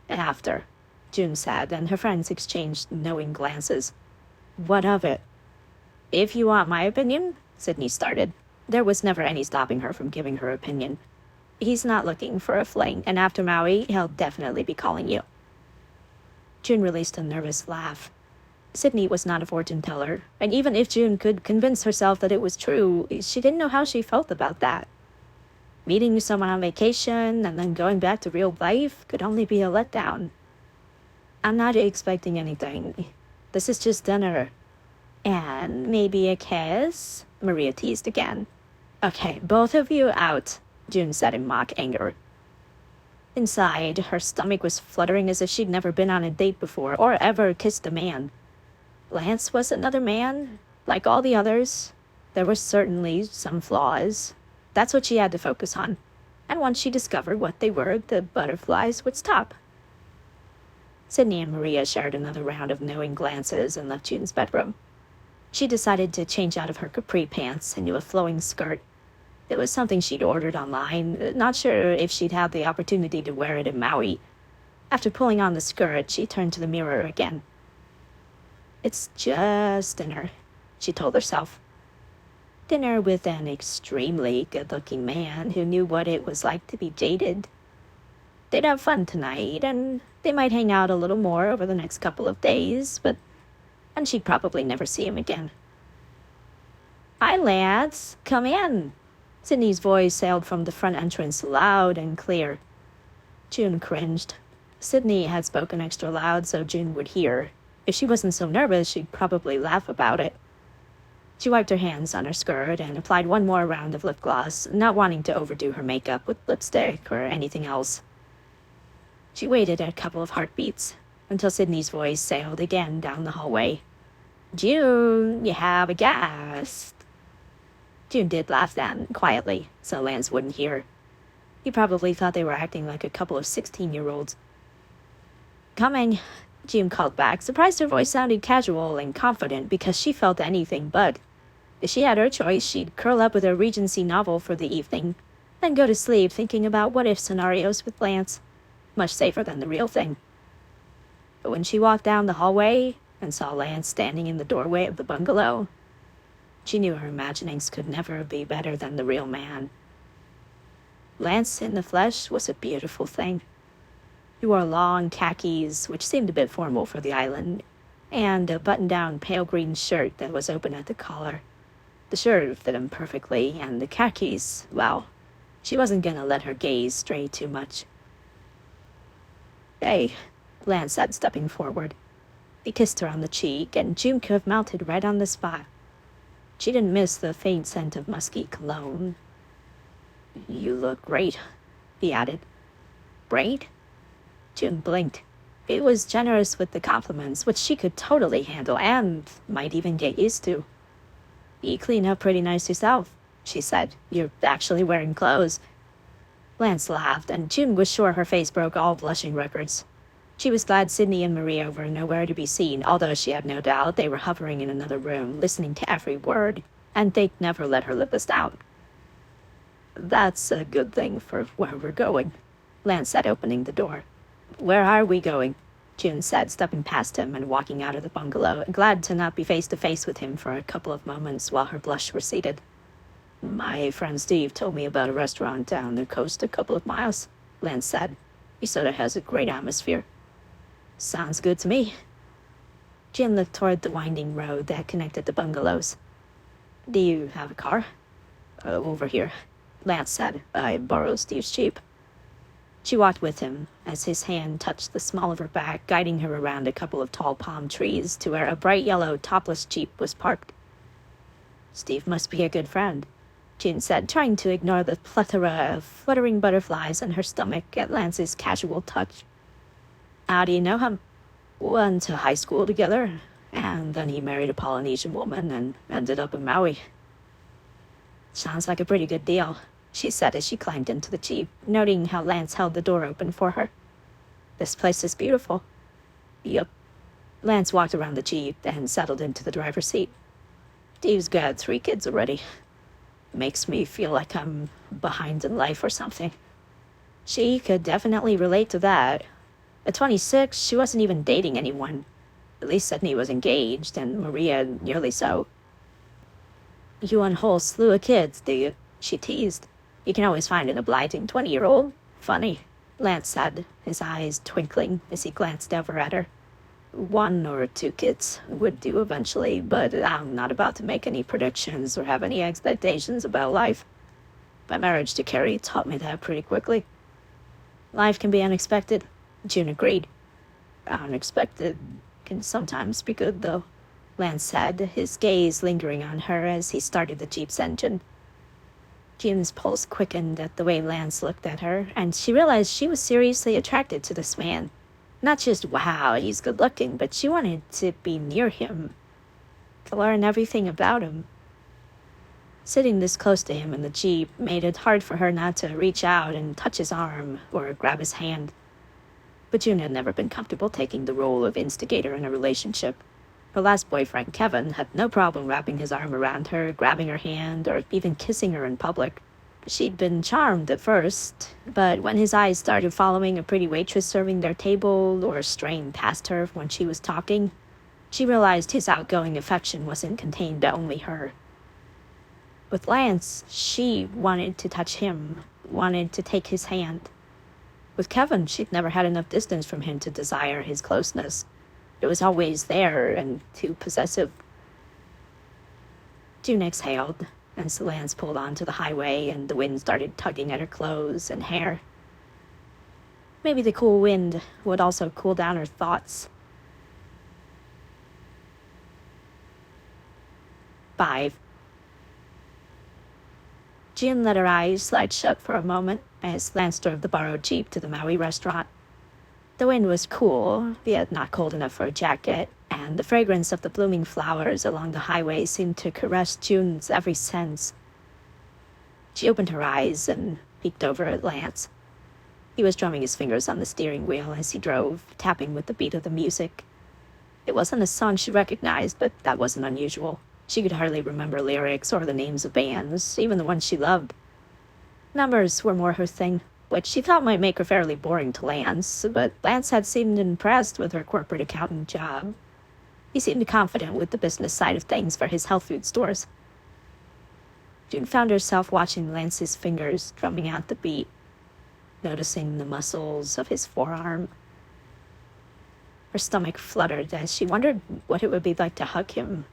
"After," June said, and her friends exchanged knowing glances. "What of it?" "If you want my opinion," Sydney started. There was never any stopping her from giving her opinion. "He's not looking for a fling, and after Maui, he'll definitely be calling you." June released a nervous laugh. Sydney was not a fortune teller, and even if June could convince herself that it was true, she didn't know how she felt about that. Meeting someone on vacation and then going back to real life could only be a letdown. "I'm not expecting anything. This is just dinner." "And maybe a kiss?" Maria teased again. "Okay, both of you out," June said in mock anger. Inside, her stomach was fluttering as if she'd never been on a date before or ever kissed a man. Lance was another man, like all the others. There were certainly some flaws. That's what she had to focus on. And once she discovered what they were, the butterflies would stop. Sydney and Maria shared another round of knowing glances and left June's bedroom. She decided to change out of her capri pants into a flowing skirt. It was something she'd ordered online, not sure if she'd have the opportunity to wear it in Maui. After pulling on the skirt, she turned to the mirror again. "It's just dinner," she told herself. Dinner with an extremely good-looking man who knew what it was like to be jaded. They'd have fun tonight, and they might hang out a little more over the next couple of days, and she'd probably never see him again. "Hi, Lance. Come in." Sydney's voice sailed from the front entrance loud and clear. June cringed. Sydney had spoken extra loud so June would hear. If she wasn't so nervous, she'd probably laugh about it. She wiped her hands on her skirt and applied one more round of lip gloss, not wanting to overdo her makeup with lipstick or anything else. She waited a couple of heartbeats until Sydney's voice sailed again down the hallway. "June, you have a guest." June did laugh then, quietly, so Lance wouldn't hear. He probably thought they were acting like a couple of 16-year-olds. "Coming," June called back, surprised her voice sounded casual and confident because she felt anything but. If she had her choice, she'd curl up with her Regency novel for the evening, then go to sleep thinking about what-if scenarios with Lance. Much safer than the real thing. But when she walked down the hallway and saw Lance standing in the doorway of the bungalow, she knew her imaginings could never be better than the real man. Lance in the flesh was a beautiful thing. He wore long khakis, which seemed a bit formal for the island, and a button-down pale green shirt that was open at the collar. The shirt fit him perfectly, and the khakis, well, she wasn't gonna let her gaze stray too much. "Hey," Lance said, stepping forward. He kissed her on the cheek, and June could have melted right on the spot. She didn't miss the faint scent of musky cologne. "You look great," he added. "Great?" June blinked. He was generous with the compliments, which she could totally handle and might even get used to. "You clean up pretty nice yourself," she said. "You're actually wearing clothes." Lance laughed, and June was sure her face broke all blushing records. She was glad Sydney and Maria were nowhere to be seen, although she had no doubt they were hovering in another room, listening to every word, and they'd never let her live this out. "That's a good thing for where we're going," Lance said, opening the door. "Where are we going?" June said, stepping past him and walking out of the bungalow, glad to not be face to face with him for a couple of moments while her blush receded. "My friend Steve told me about a restaurant down the coast a couple of miles," Lance said. "He said it has a great atmosphere." "Sounds good to me." Jim looked toward the winding road that connected the bungalows. "Do you have a car?" Over here," Lance said. "I borrowed Steve's Jeep." She walked with him as his hand touched the small of her back, guiding her around a couple of tall palm trees to where a bright yellow topless Jeep was parked. "Steve must be a good friend," June said, trying to ignore the plethora of fluttering butterflies in her stomach at Lance's casual touch. "How do you know him?" "Went to high school together, and then he married a Polynesian woman and ended up in Maui." "Sounds like a pretty good deal," she said as she climbed into the Jeep, noting how Lance held the door open for her. "This place is beautiful." "Yep." Lance walked around the Jeep and settled into the driver's seat. "Steve's got 3 kids already. Makes me feel like I'm behind in life or something." She could definitely relate to that. At 26, she wasn't even dating anyone. At least Sydney was engaged, and Maria nearly so. "You want a whole slew of kids, do you?" she teased. "You can always find an obliging 20-year-old. Funny," Lance said, his eyes twinkling as he glanced over at her. 1 or 2 kids would do eventually, but I'm not about to make any predictions or have any expectations about life. My marriage to Carrie taught me that pretty quickly." "Life can be unexpected," June agreed. "Unexpected can sometimes be good, though," Lance said, his gaze lingering on her as he started the Jeep's engine. June's pulse quickened at the way Lance looked at her, and she realized she was seriously attracted to this man. Not just, wow, he's good looking, but she wanted to be near him, to learn everything about him. Sitting this close to him in the Jeep made it hard for her not to reach out and touch his arm or grab his hand. But June had never been comfortable taking the role of instigator in a relationship. Her last boyfriend, Kevin, had no problem wrapping his arm around her, grabbing her hand, or even kissing her in public. She'd been charmed at first, but when his eyes started following a pretty waitress serving their table or straying past her when she was talking, she realized his outgoing affection wasn't contained to only her. With Lance, she wanted to touch him, wanted to take his hand. With Kevin, she'd never had enough distance from him to desire his closeness. It was always there and too possessive. June exhaled as Lance pulled onto the highway and the wind started tugging at her clothes and hair. Maybe the cool wind would also cool down her thoughts. 5. June let her eyes slide shut for a moment as Lance drove the borrowed Jeep to the Maui restaurant. The wind was cool, yet not cold enough for a jacket, and the fragrance of the blooming flowers along the highway seemed to caress June's every sense. She opened her eyes and peeked over at Lance. He was drumming his fingers on the steering wheel as he drove, tapping with the beat of the music. It wasn't a song she recognized, but that wasn't unusual. She could hardly remember lyrics or the names of bands, even the ones she loved. Numbers were more her thing, which she thought might make her fairly boring to Lance, but Lance had seemed impressed with her corporate accountant job. He seemed confident with the business side of things for his health food stores. June found herself watching Lance's fingers drumming out the beat, noticing the muscles of his forearm. Her stomach fluttered as she wondered what it would be like to hug him.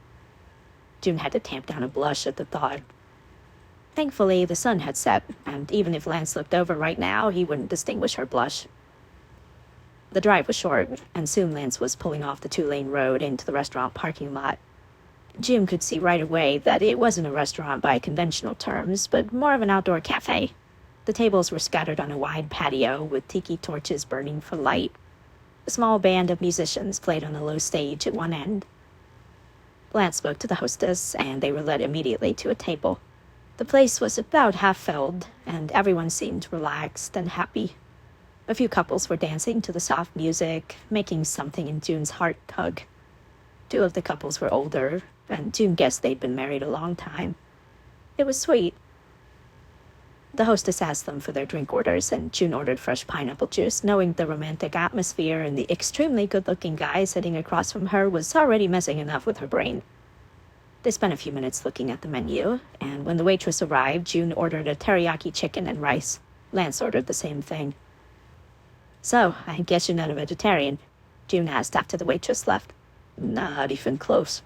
June had to tamp down a blush at the thought. Thankfully, the sun had set, and even if Lance looked over right now, he wouldn't distinguish her blush. The drive was short, and soon Lance was pulling off the 2-lane road into the restaurant parking lot. June could see right away that it wasn't a restaurant by conventional terms, but more of an outdoor cafe. The tables were scattered on a wide patio with tiki torches burning for light. A small band of musicians played on a low stage at one end. Lance spoke to the hostess, and they were led immediately to a table. The place was about half filled, and everyone seemed relaxed and happy. A few couples were dancing to the soft music, making something in June's heart tug. 2 of the couples were older, and June guessed they'd been married a long time. It was sweet. The hostess asked them for their drink orders, and June ordered fresh pineapple juice, knowing the romantic atmosphere and the extremely good-looking guy sitting across from her was already messing enough with her brain. They spent a few minutes looking at the menu, and when the waitress arrived, June ordered a teriyaki chicken and rice. Lance ordered the same thing. "So, I guess you're not a vegetarian?" June asked after the waitress left. "Not even close.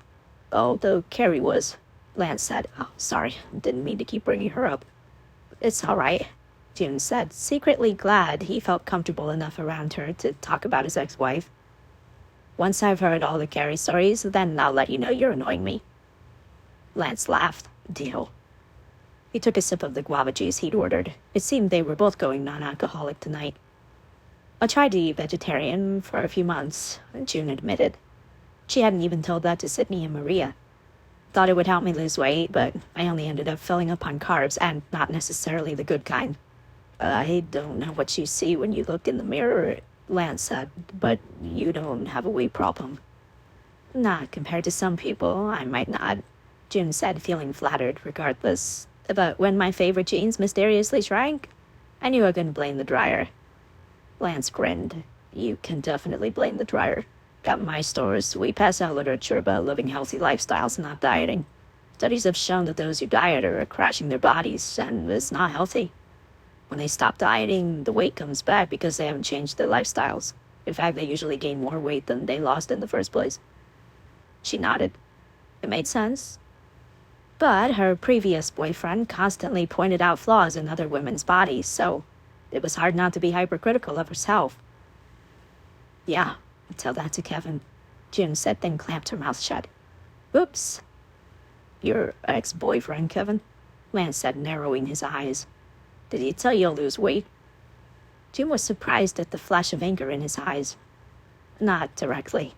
Although Carrie was," Lance said. "Oh, sorry, didn't mean to keep bringing her up." "It's all right," June said, secretly glad he felt comfortable enough around her to talk about his ex-wife. "Once I've heard all the Carrie stories, then I'll let you know you're annoying me." Lance laughed. "Deal." He took a sip of the guava juice he'd ordered. It seemed they were both going non-alcoholic tonight. "I tried to eat vegetarian for a few months," June admitted. She hadn't even told that to Sydney and Maria. "Thought it would help me lose weight, but I only ended up filling up on carbs, and not necessarily the good kind." "I don't know what you see when you look in the mirror," Lance said, "but you don't have a weight problem." "Not compared to some people, I might not," June said, feeling flattered regardless. "But when my favorite jeans mysteriously shrank, I knew I couldn't blame the dryer." Lance grinned. "You can definitely blame the dryer. At my stores, we pass out literature about living healthy lifestyles and not dieting. Studies have shown that those who diet are crashing their bodies, and it's not healthy. When they stop dieting, the weight comes back because they haven't changed their lifestyles. In fact, they usually gain more weight than they lost in the first place." She nodded. It made sense. But her previous boyfriend constantly pointed out flaws in other women's bodies, so it was hard not to be hypercritical of herself. "Yeah, tell that to Kevin," June said, then clamped her mouth shut. "Oops." "Your ex-boyfriend, Kevin?" Lance said, narrowing his eyes. "Did he tell you you'll lose weight?" June was surprised at the flash of anger in his eyes. "Not directly."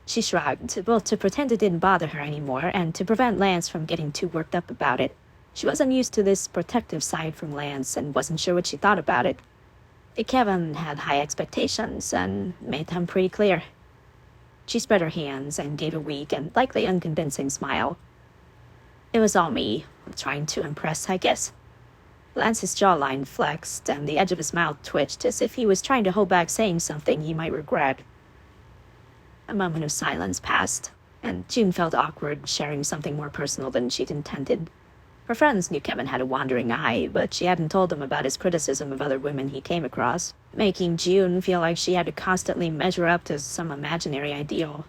She shrugged, both to pretend it didn't bother her anymore and to prevent Lance from getting too worked up about it. She wasn't used to this protective side from Lance and wasn't sure what she thought about it. Kevin had high expectations and made them pretty clear. She spread her hands and gave a weak and likely unconvincing smile. "It was all me, trying to impress, I guess." Lance's jawline flexed and the edge of his mouth twitched as if he was trying to hold back saying something he might regret. A moment of silence passed, and June felt awkward sharing something more personal than she'd intended. Her friends knew Kevin had a wandering eye, but she hadn't told them about his criticism of other women he came across, making June feel like she had to constantly measure up to some imaginary ideal.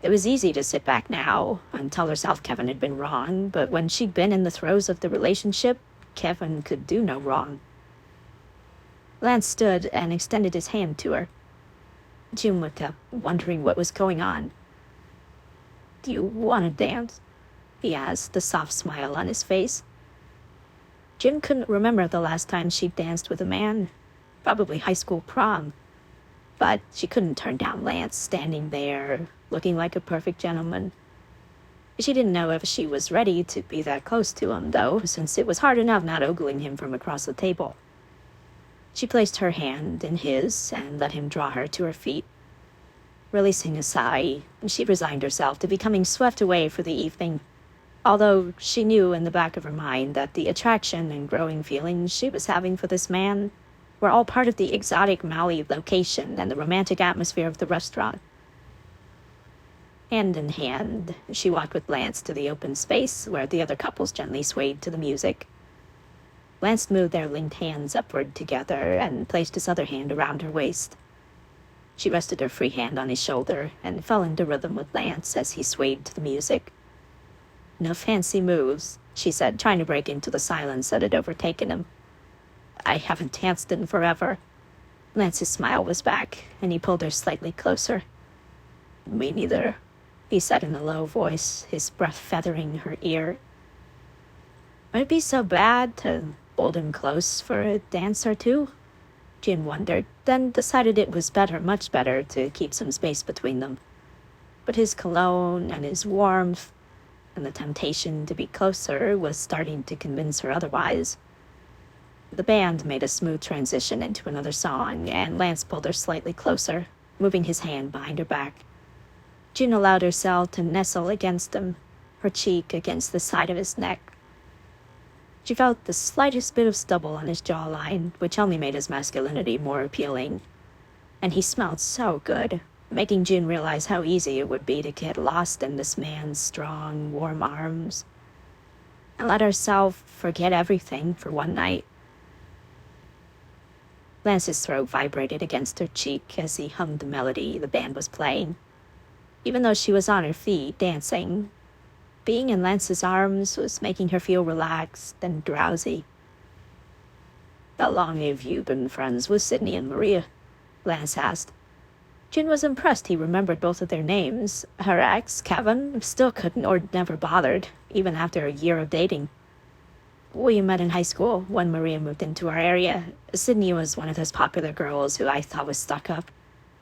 It was easy to sit back now and tell herself Kevin had been wrong, but when she'd been in the throes of the relationship, Kevin could do no wrong. Lance stood and extended his hand to her. June looked up, wondering what was going on. "Do you want to dance?" he asked, a soft smile on his face. Jim couldn't remember the last time she danced with a man, probably high school prom. But she couldn't turn down Lance standing there, looking like a perfect gentleman. She didn't know if she was ready to be that close to him, though, since it was hard enough not ogling him from across the table. She placed her hand in his and let him draw her to her feet. Releasing a sigh, she resigned herself to becoming swept away for the evening, although she knew in the back of her mind that the attraction and growing feelings she was having for this man were all part of the exotic Maui location and the romantic atmosphere of the restaurant. Hand in hand, she walked with Lance to the open space where the other couples gently swayed to the music. Lance moved their linked hands upward together and placed his other hand around her waist. She rested her free hand on his shoulder and fell into rhythm with Lance as he swayed to the music. "No fancy moves," she said, trying to break into the silence that had overtaken him. "I haven't danced in forever." Lance's smile was back, and he pulled her slightly closer. "Me neither," he said in a low voice, his breath feathering her ear. Would it be so bad to hold him close for a dance or two? Jin wondered, then decided it was better, much better, to keep some space between them. But his cologne and his warmth and the temptation to be closer was starting to convince her otherwise. The band made a smooth transition into another song, and Lance pulled her slightly closer, moving his hand behind her back. June allowed herself to nestle against him, her cheek against the side of his neck. She felt the slightest bit of stubble on his jawline, which only made his masculinity more appealing. And he smelled so good, making June realize how easy it would be to get lost in this man's strong, warm arms, and let herself forget everything for one night. Lance's throat vibrated against her cheek as he hummed the melody the band was playing. Even though she was on her feet, dancing, being in Lance's arms was making her feel relaxed and drowsy. "How long have you been friends with Sydney and Maria?" Lance asked. June was impressed he remembered both of their names. Her ex, Kevin, still couldn't or never bothered, even after a year of dating. "We met in high school when Maria moved into our area. Sydney was one of those popular girls who I thought was stuck up.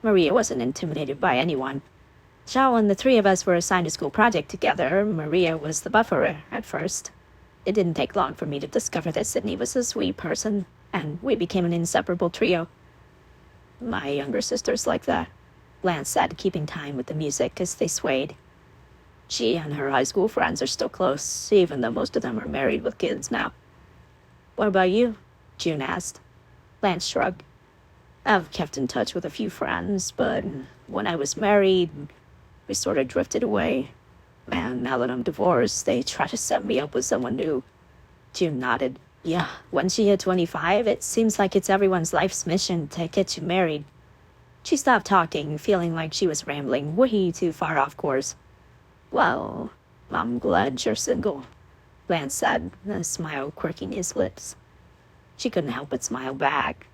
Maria wasn't intimidated by anyone. So when the three of us were assigned a school project together, Maria was the buffer at first. It didn't take long for me to discover that Sydney was a sweet person, and we became an inseparable trio." "My younger sister's like that," Lance said, keeping time with the music as they swayed. "She and her high school friends are still close, even though most of them are married with kids now." "What about you?" June asked. Lance shrugged. "I've kept in touch with a few friends, but when I was married, we sort of drifted away. And now that I'm divorced, they try to set me up with someone new." June nodded. "Yeah, once you hit 25, it seems like it's everyone's life's mission to get you married." She stopped talking, feeling like she was rambling way too far off course. "Well, I'm glad you're single," Lance said, a smile quirking his lips. She couldn't help but smile back.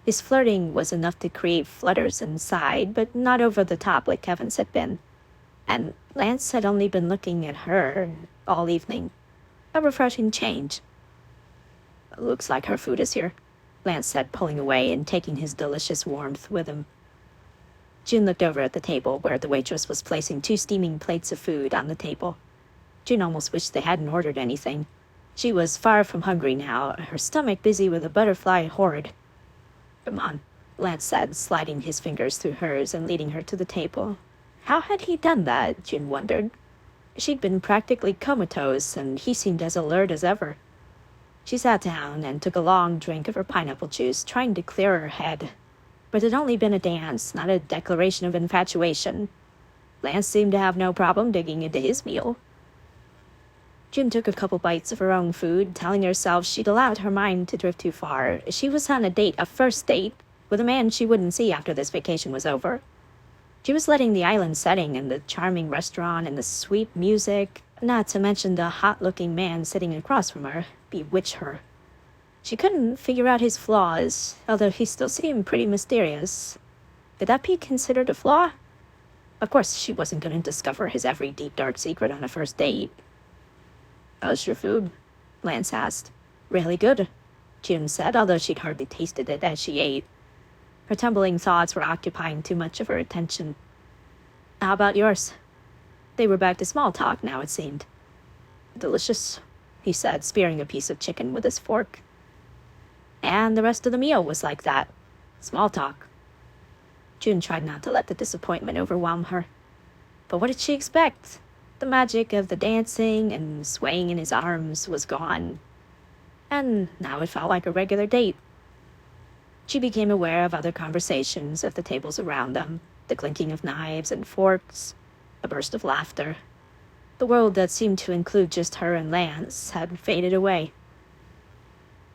His flirting was enough to create flutters inside, but not over the top like Kevin's had been. And Lance had only been looking at her all evening. A refreshing change. "Looks like her food is here," Lance said, pulling away and taking his delicious warmth with him. June looked over at the table where the waitress was placing 2 steaming plates of food on the table. June almost wished they hadn't ordered anything. She was far from hungry now, her stomach busy with a butterfly horde. "Come on," Lance said, sliding his fingers through hers and leading her to the table. How had he done that, June wondered. She'd been practically comatose, and he seemed as alert as ever. She sat down and took a long drink of her pineapple juice, trying to clear her head. But it had only been a dance, not a declaration of infatuation. Lance seemed to have no problem digging into his meal. June took a couple bites of her own food, telling herself she'd allowed her mind to drift too far. She was on a date, a first date, with a man she wouldn't see after this vacation was over. She was letting the island setting and the charming restaurant and the sweet music, not to mention the hot-looking man sitting across from her, bewitch her. She couldn't figure out his flaws, although he still seemed pretty mysterious. Could that be considered a flaw? Of course, she wasn't going to discover his every deep, dark secret on a first date. How's your food? Lance asked. Really good, June said, although she'd hardly tasted it as she ate. Her tumbling thoughts were occupying too much of her attention. How about yours? They were back to small talk now, it seemed. Delicious, he said, spearing a piece of chicken with his fork. And the rest of the meal was like that. Small talk. June tried not to let the disappointment overwhelm her. But what did she expect? The magic of the dancing and swaying in his arms was gone. And now it felt like a regular date. She became aware of other conversations at the tables around them, the clinking of knives and forks, a burst of laughter. The world that seemed to include just her and Lance had faded away.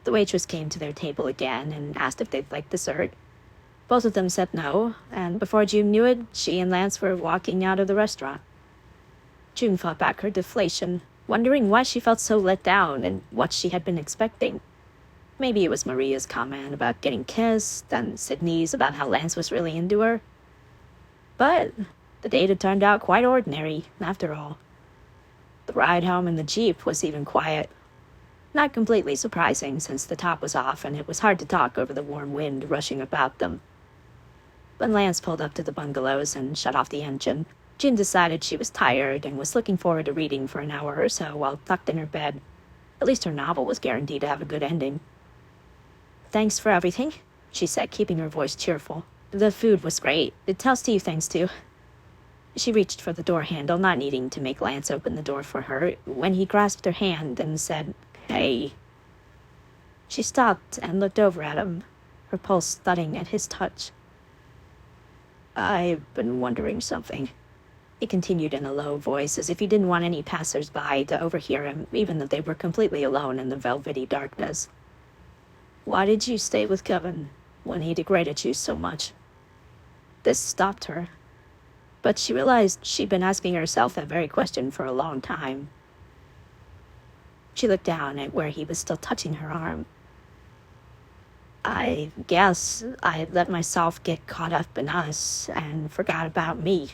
The waitress came to their table again and asked if they'd like dessert. Both of them said no, and before June knew it, she and Lance were walking out of the restaurant. June fought back her deflation, wondering why she felt so let down and what she had been expecting. Maybe it was Maria's comment about getting kissed, and Sydney's about how Lance was really into her. But the date had turned out quite ordinary, after all. The ride home in the Jeep was even quiet. Not completely surprising, since the top was off and it was hard to talk over the warm wind rushing about them. When Lance pulled up to the bungalows and shut off the engine, June decided she was tired and was looking forward to reading for an hour or so while tucked in her bed. At least her novel was guaranteed to have a good ending. Thanks for everything, she said, keeping her voice cheerful. The food was great. It tells Steve thanks too. She reached for the door handle, not needing to make Lance open the door for her, when he grasped her hand and said, "Hey." She stopped and looked over at him, her pulse thudding at his touch. "I've been wondering something," he continued in a low voice, as if he didn't want any passers-by to overhear him, even though they were completely alone in the velvety darkness. "Why did you stay with Kevin when he degraded you so much?" This stopped her, but she realized she'd been asking herself that very question for a long time. She looked down at where he was still touching her arm. "I guess I let myself get caught up in us and forgot about me.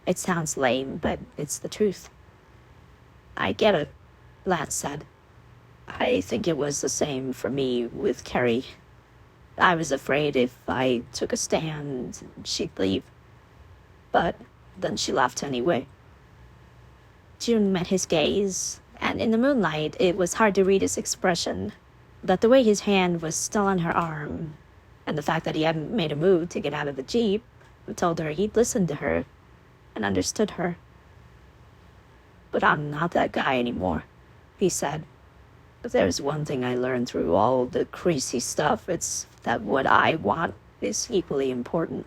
It sounds lame, but it's the truth." "I get it," Lance said. "I think it was the same for me with Carrie. I was afraid if I took a stand, she'd leave. But then she left anyway." June met his gaze, and in the moonlight it was hard to read his expression, but the way his hand was still on her arm, and the fact that he hadn't made a move to get out of the Jeep, told her he'd listened to her and understood her. "But I'm not that guy anymore," he said. "If there's one thing I learned through all the crazy stuff, it's that what I want is equally important.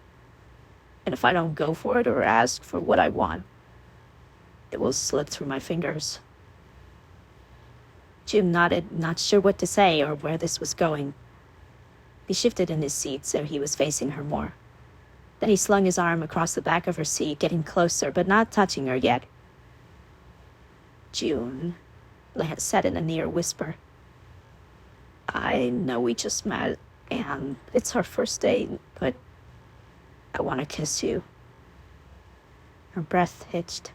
And if I don't go for it or ask for what I want, it will slip through my fingers." Jim nodded, not sure what to say or where this was going. He shifted in his seat so he was facing her more. Then he slung his arm across the back of her seat, getting closer but not touching her yet. "June," Lance said in a near whisper. "I know we just met, and it's our first date, but I want to kiss you." Her breath hitched.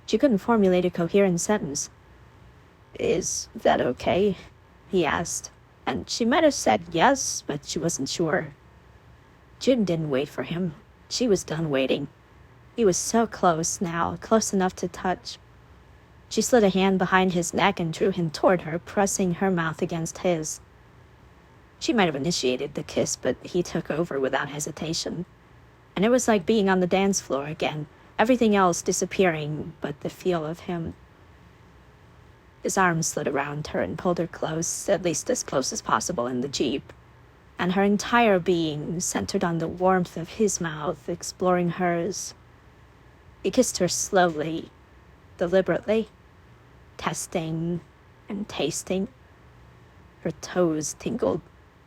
She couldn't formulate a coherent sentence. "Is that okay?" he asked, and she might have said yes, but she wasn't sure. June didn't wait for him. She was done waiting. He was so close now, close enough to touch. She slid a hand behind his neck and drew him toward her, pressing her mouth against his. She might have initiated the kiss, but he took over without hesitation. And it was like being on the dance floor again, everything else disappearing but the feel of him. His arm slid around her and pulled her close, at least as close as possible in the Jeep, and her entire being centered on the warmth of his mouth exploring hers. He kissed her slowly, deliberately, testing and tasting. Her toes tingled,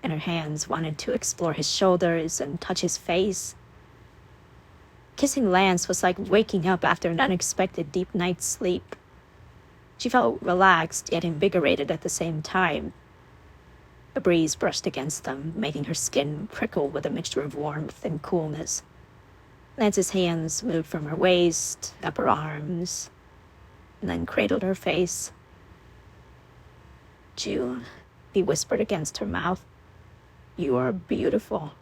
and her hands wanted to explore his shoulders and touch his face. Kissing Lance was like waking up after an unexpected deep night's sleep. She felt relaxed yet invigorated at the same time. A breeze brushed against them, making her skin prickle with a mixture of warmth and coolness. Lance's hands moved from her waist, up her arms, and then cradled her face. "June," he whispered against her mouth, "you are beautiful.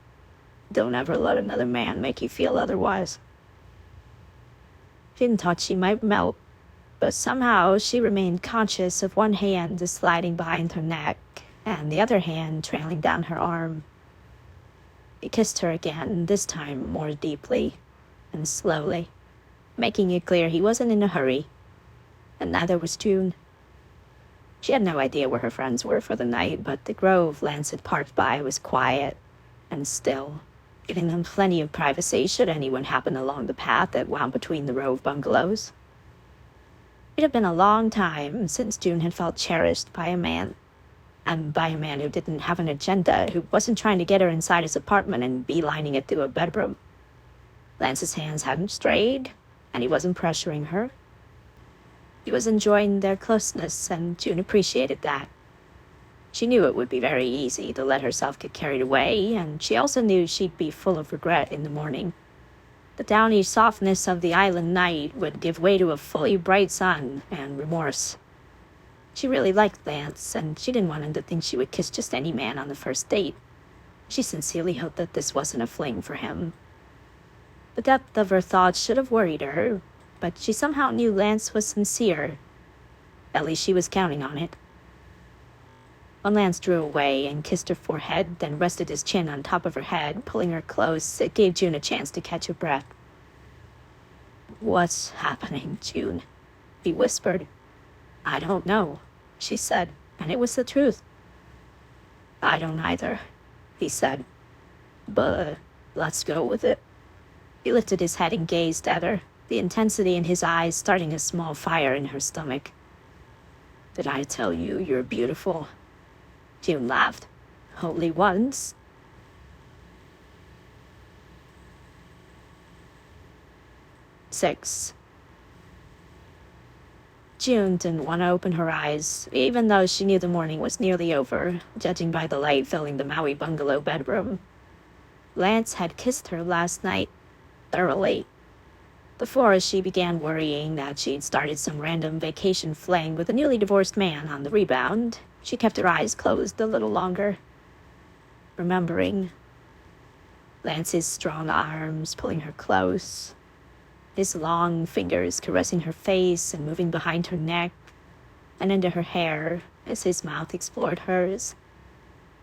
Don't ever let another man make you feel otherwise." June thought she might melt, but somehow she remained conscious of one hand sliding behind her neck and the other hand trailing down her arm. He kissed her again, this time more deeply and slowly, making it clear he wasn't in a hurry, and neither was June. She had no idea where her friends were for the night, but the grove Lance had parked by was quiet and still, giving them plenty of privacy should anyone happen along the path that wound between the row of bungalows. It had been a long time since June had felt cherished by a man, and by a man who didn't have an agenda, who wasn't trying to get her inside his apartment and beelining it to a bedroom. Lance's hands hadn't strayed, and he wasn't pressuring her. He was enjoying their closeness, and June appreciated that. She knew it would be very easy to let herself get carried away, and she also knew she'd be full of regret in the morning. The downy softness of the island night would give way to a fully bright sun and remorse. She really liked Lance, and she didn't want him to think she would kiss just any man on the first date. She sincerely hoped that this wasn't a fling for him. The depth of her thoughts should have worried her, but she somehow knew Lance was sincere. At least she was counting on it. When Lance drew away and kissed her forehead, then rested his chin on top of her head, pulling her close, it gave June a chance to catch her breath. "What's happening, June?" he whispered. "I don't know," she said, and it was the truth. "I don't either," he said, "but let's go with it." He lifted his head and gazed at her, the intensity in his eyes starting a small fire in her stomach. "Did I tell you you're beautiful?" June laughed. "Only once." Six. June didn't want to open her eyes, even though she knew the morning was nearly over, judging by the light filling the Maui bungalow bedroom. Lance had kissed her last night, thoroughly. Before she began worrying that she'd started some random vacation fling with a newly divorced man on the rebound, she kept her eyes closed a little longer, remembering. Lance's strong arms pulling her close, his long fingers caressing her face and moving behind her neck and into her hair as his mouth explored hers.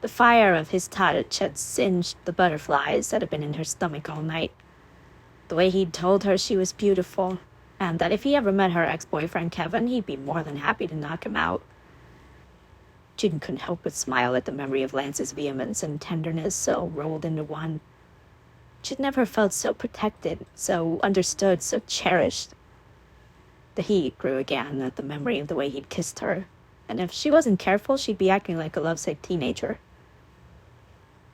The fire of his touch had singed the butterflies that had been in her stomach all night. The way he'd told her she was beautiful, and that if he ever met her ex-boyfriend Kevin, he'd be more than happy to knock him out. June couldn't help but smile at the memory of Lance's vehemence and tenderness so rolled into one. She'd never felt so protected, so understood, so cherished. The heat grew again at the memory of the way he'd kissed her, and if she wasn't careful, she'd be acting like a lovesick teenager.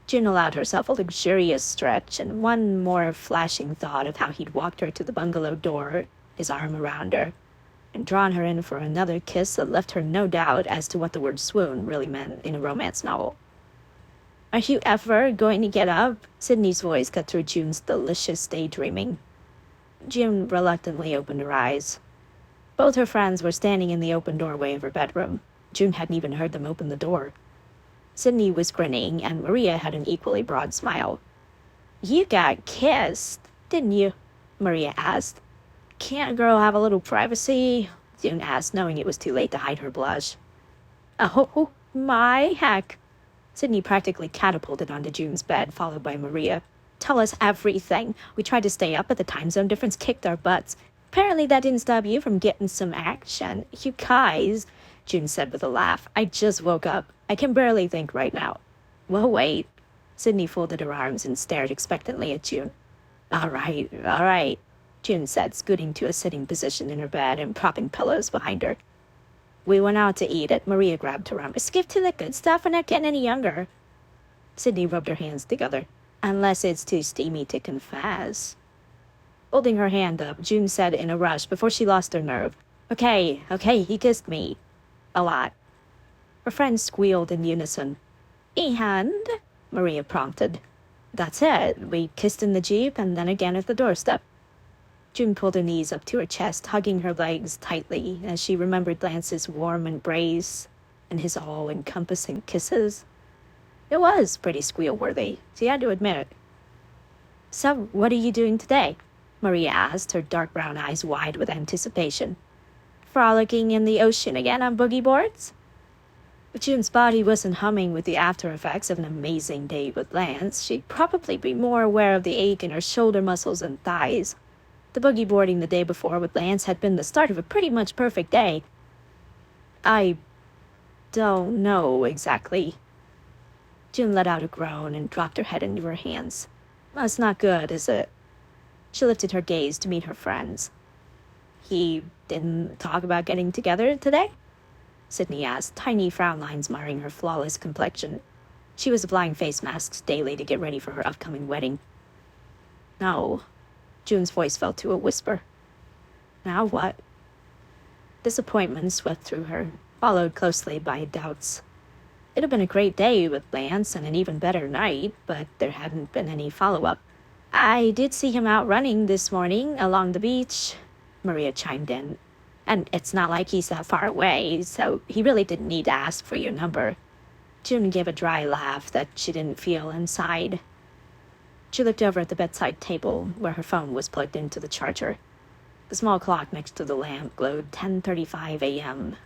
June allowed herself a luxurious stretch and one more flashing thought of how he'd walked her to the bungalow door, his arm around her, and drawn her in for another kiss that left her no doubt as to what the word swoon really meant in a romance novel. "Are you ever going to get up?" Sydney's voice cut through June's delicious daydreaming. June reluctantly opened her eyes. Both her friends were standing in the open doorway of her bedroom. June hadn't even heard them open the door. Sydney was grinning, and Maria had an equally broad smile. "You got kissed, didn't you?" Maria asked. "Can't a girl have a little privacy?" June asked, knowing it was too late to hide her blush. "Oh, my heck!" Sydney practically catapulted onto June's bed, followed by Maria. "Tell us everything. We tried to stay up, but the time zone difference kicked our butts. Apparently that didn't stop you from getting some action. You guys," June said with a laugh, "I just woke up. I can barely think right now." "Well, wait." Sydney folded her arms and stared expectantly at June. All right, June said, scooting to a sitting position in her bed and propping pillows behind her. "We went out to eat it." Maria grabbed her arm. "Skip to the good stuff. We're not getting any younger." Sydney rubbed her hands together. "Unless it's too steamy to confess." Holding her hand up, June said in a rush before she lost her nerve, Okay, he kissed me. A lot." Her friends squealed in unison. "And?" Maria prompted. "That's it. We kissed in the Jeep and then again at the doorstep." June pulled her knees up to her chest, hugging her legs tightly as she remembered Lance's warm embrace and his all-encompassing kisses. It was pretty squeal-worthy, she had to admit it. "So, what are you doing today?" Maria asked, her dark brown eyes wide with anticipation. "Frolicking in the ocean again on boogie boards?" If June's body wasn't humming with the after effects of an amazing day with Lance, she'd probably be more aware of the ache in her shoulder muscles and thighs. The boogie boarding the day before with Lance had been the start of a pretty much perfect day. "I don't know exactly." June let out a groan and dropped her head into her hands. "That's not good, is it?" She lifted her gaze to meet her friend's. "He didn't talk about getting together today?" Sydney asked, tiny frown lines marring her flawless complexion. She was applying face masks daily to get ready for her upcoming wedding. "No." June's voice fell to a whisper. "Now what?" Disappointment swept through her, followed closely by doubts. It had been a great day with Lance and an even better night, but there hadn't been any follow-up. "I did see him out running this morning along the beach," Maria chimed in. "And it's not like he's that far away, so he really didn't need to ask for your number." June gave a dry laugh that she didn't feel inside. She looked over at the bedside table, where her phone was plugged into the charger. The small clock next to the lamp glowed 10:35 a.m.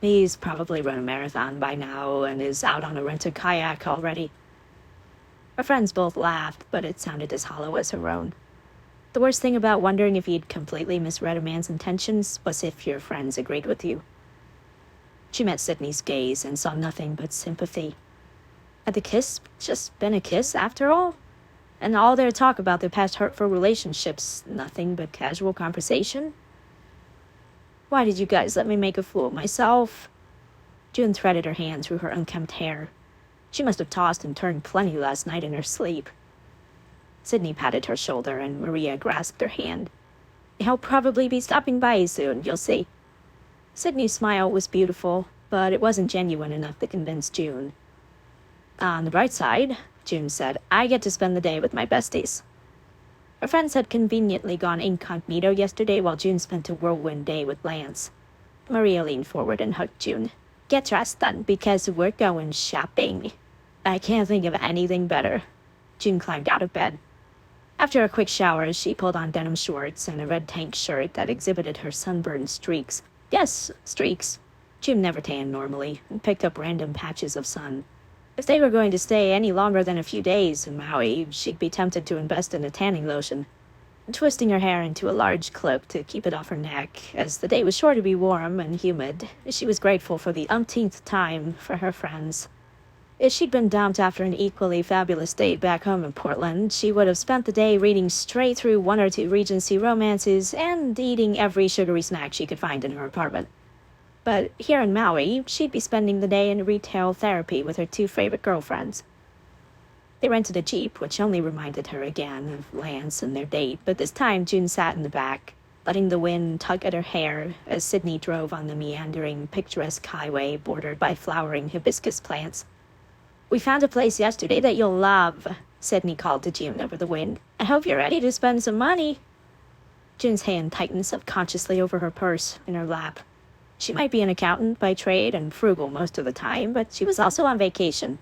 He's probably run a marathon by now and is out on a rented kayak already. Her friends both laughed, but it sounded as hollow as her own. The worst thing about wondering if you'd completely misread a man's intentions was if your friends agreed with you. She met Sydney's gaze and saw nothing but sympathy. Had the kiss just been a kiss after all? And all their talk about their past hurtful relationships, nothing but casual conversation? "Why did you guys let me make a fool of myself?" June threaded her hand through her unkempt hair. She must have tossed and turned plenty last night in her sleep. Sydney patted her shoulder and Maria grasped her hand. "He'll probably be stopping by soon, you'll see." Sydney's smile was beautiful, but it wasn't genuine enough to convince June. "On the bright side," June said, "I get to spend the day with my besties." Her friends had conveniently gone incognito yesterday while June spent a whirlwind day with Lance. Maria leaned forward and hugged June. "Get dressed then, because we're going shopping." "I can't think of anything better." June climbed out of bed. After a quick shower, she pulled on denim shorts and a red tank shirt that exhibited her sunburned streaks. Yes, streaks. June never tanned normally and picked up random patches of sun. If they were going to stay any longer than a few days in Maui, she'd be tempted to invest in a tanning lotion. Twisting her hair into a large clip to keep it off her neck, as the day was sure to be warm and humid, she was grateful for the umpteenth time for her friends. If she'd been dumped after an equally fabulous day back home in Portland, she would have spent the day reading straight through one or two Regency romances and eating every sugary snack she could find in her apartment. But here in Maui, she'd be spending the day in retail therapy with her two favorite girlfriends. They rented a Jeep, which only reminded her again of Lance and their date, but this time June sat in the back, letting the wind tug at her hair as Sydney drove on the meandering, picturesque highway bordered by flowering hibiscus plants. "We found a place yesterday that you'll love," Sydney called to June over the wind. "I hope you're ready to spend some money." June's hand tightened subconsciously over her purse in her lap. She might be an accountant by trade and frugal most of the time, but she was also on vacation.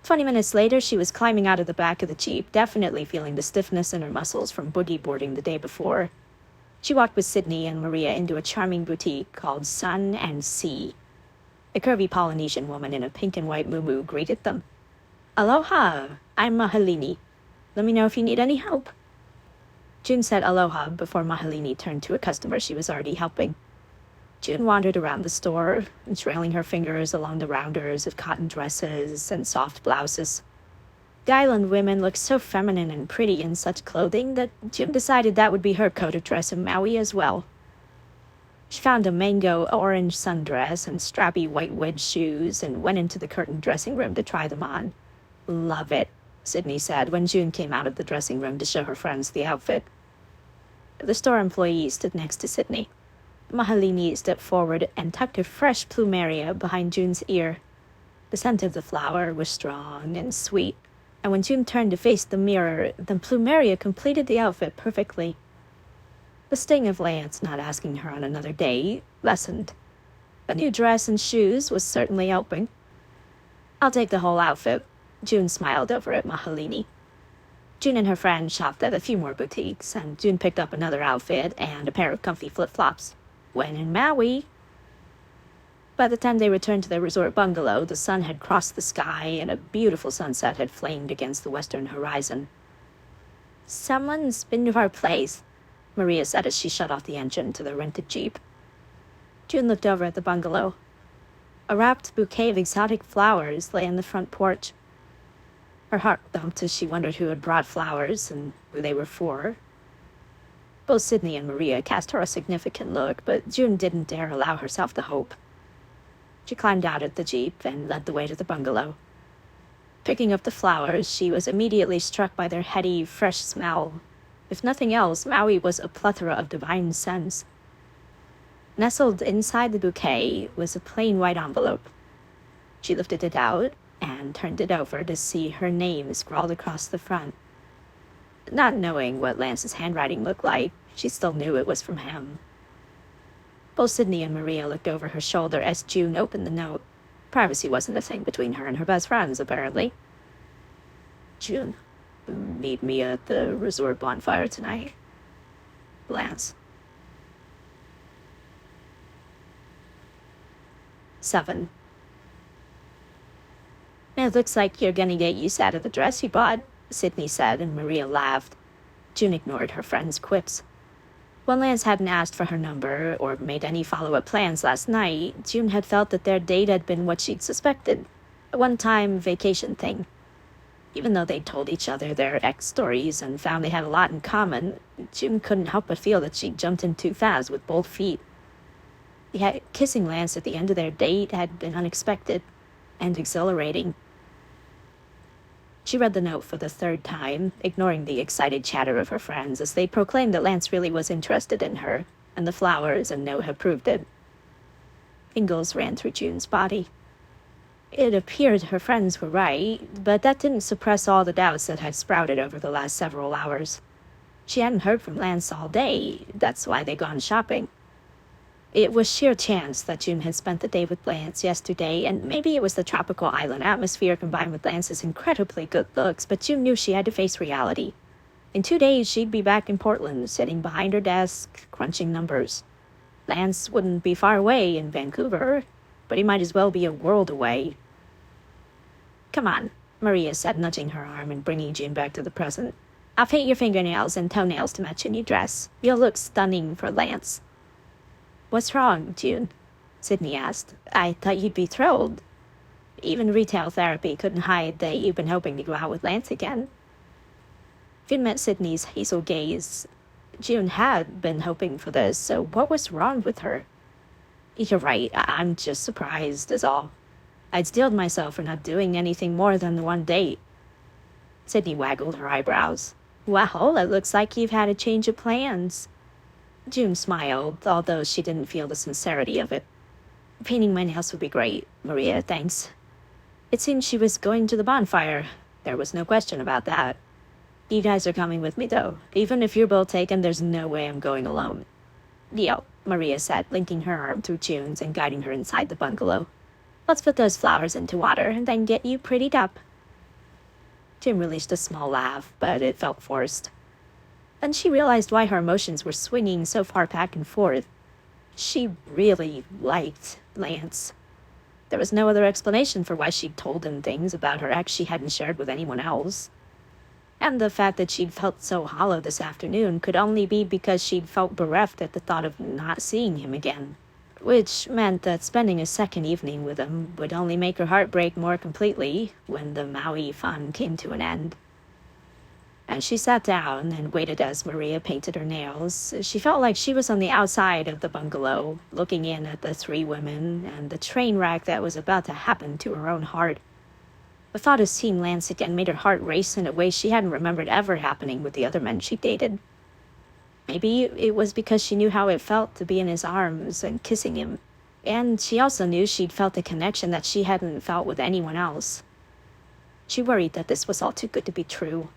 20 minutes later, she was climbing out of the back of the Jeep, definitely feeling the stiffness in her muscles from boogie boarding the day before. She walked with Sydney and Maria into a charming boutique called Sun and Sea. A curvy Polynesian woman in a pink and white muumuu greeted them. "Aloha, I'm Mahalini. Let me know if you need any help." June said aloha before Mahalini turned to a customer she was already helping. June wandered around the store, trailing her fingers along the rounders of cotton dresses and soft blouses. The island women looked so feminine and pretty in such clothing that June decided that would be her code of dress in Maui as well. She found a mango orange sundress and strappy white wedge shoes and went into the curtained dressing room to try them on. "Love it," Sydney said when June came out of the dressing room to show her friends the outfit. The store employee stood next to Sydney. Mahalini stepped forward and tucked her fresh plumeria behind June's ear. The scent of the flower was strong and sweet, and when June turned to face the mirror, the plumeria completed the outfit perfectly. The sting of Lance not asking her on another date lessened. A new dress and shoes was certainly helping. "I'll take the whole outfit," June smiled over at Mahalini. June and her friend shopped at a few more boutiques, and June picked up another outfit and a pair of comfy flip-flops. When in Maui. By the time they returned to their resort bungalow, the sun had crossed the sky and a beautiful sunset had flamed against the western horizon. "Someone's been to our place," Maria said as she shut off the engine to the rented Jeep. June looked over at the bungalow. A wrapped bouquet of exotic flowers lay on the front porch. Her heart thumped as she wondered who had brought flowers and who they were for. Both Sydney and Maria cast her a significant look, but June didn't dare allow herself to hope. She climbed out of the Jeep and led the way to the bungalow. Picking up the flowers, she was immediately struck by their heady, fresh smell. If nothing else, Maui was a plethora of divine scents. Nestled inside the bouquet was a plain white envelope. She lifted it out and turned it over to see her name scrawled across the front. Not knowing what Lance's handwriting looked like, she still knew it was from him. Both Sydney and Maria looked over her shoulder as June opened the note. Privacy wasn't a thing between her and her best friends, apparently. "June, meet me at the resort bonfire tonight. Lance." 7. "It looks like you're gonna get use out of the dress you bought," Sydney said, and Maria laughed. June ignored her friend's quips. When Lance hadn't asked for her number or made any follow-up plans last night, June had felt that their date had been what she'd suspected, a one-time vacation thing. Even though they'd told each other their ex-stories and found they had a lot in common, June couldn't help but feel that she'd jumped in too fast with both feet. Yet kissing Lance at the end of their date had been unexpected and exhilarating. She read the note for the third time, ignoring the excited chatter of her friends as they proclaimed that Lance really was interested in her, and the flowers and note had proved it. Tingles ran through June's body. It appeared her friends were right, but that didn't suppress all the doubts that had sprouted over the last several hours. She hadn't heard from Lance all day, that's why they'd gone shopping. It was sheer chance that June had spent the day with Lance yesterday, and maybe it was the tropical island atmosphere combined with Lance's incredibly good looks, but June knew she had to face reality. In 2 days, she'd be back in Portland, sitting behind her desk, crunching numbers. Lance wouldn't be far away in Vancouver, but he might as well be a world away. "Come on," Maria said, nudging her arm and bringing June back to the present. "I'll paint your fingernails and toenails to match your new dress. You'll look stunning for Lance." "What's wrong, June?" Sydney asked. "I thought you'd be thrilled. Even retail therapy couldn't hide that you've been hoping to go out with Lance again." June met Sydney's hazel gaze. June had been hoping for this, so what was wrong with her? "You're right, I'm just surprised, is all. I'd steeled myself for not doing anything more than the one date." Sydney waggled her eyebrows. "Well, it looks like you've had a change of plans." June smiled, although she didn't feel the sincerity of it. "Painting my nails would be great, Maria, thanks." It seemed she was going to the bonfire. There was no question about that. "You guys are coming with me, though. Even if you're both taken, there's no way I'm going alone." "Deal," Maria said, linking her arm through June's and guiding her inside the bungalow. "Let's put those flowers into water and then get you prettied up." June released a small laugh, but it felt forced. Then she realized why her emotions were swinging so far back and forth. She really liked Lance. There was no other explanation for why she'd told him things about her ex she hadn't shared with anyone else. And the fact that she'd felt so hollow this afternoon could only be because she'd felt bereft at the thought of not seeing him again. Which meant that spending a second evening with him would only make her heart break more completely when the Maui fun came to an end. As she sat down and waited as Maria painted her nails, she felt like she was on the outside of the bungalow, looking in at the three women and the train wreck that was about to happen to her own heart. The thought of seeing Lance again made her heart race in a way she hadn't remembered ever happening with the other men she dated. Maybe it was because she knew how it felt to be in his arms and kissing him, and she also knew she'd felt a connection that she hadn't felt with anyone else. She worried that this was all too good to be true.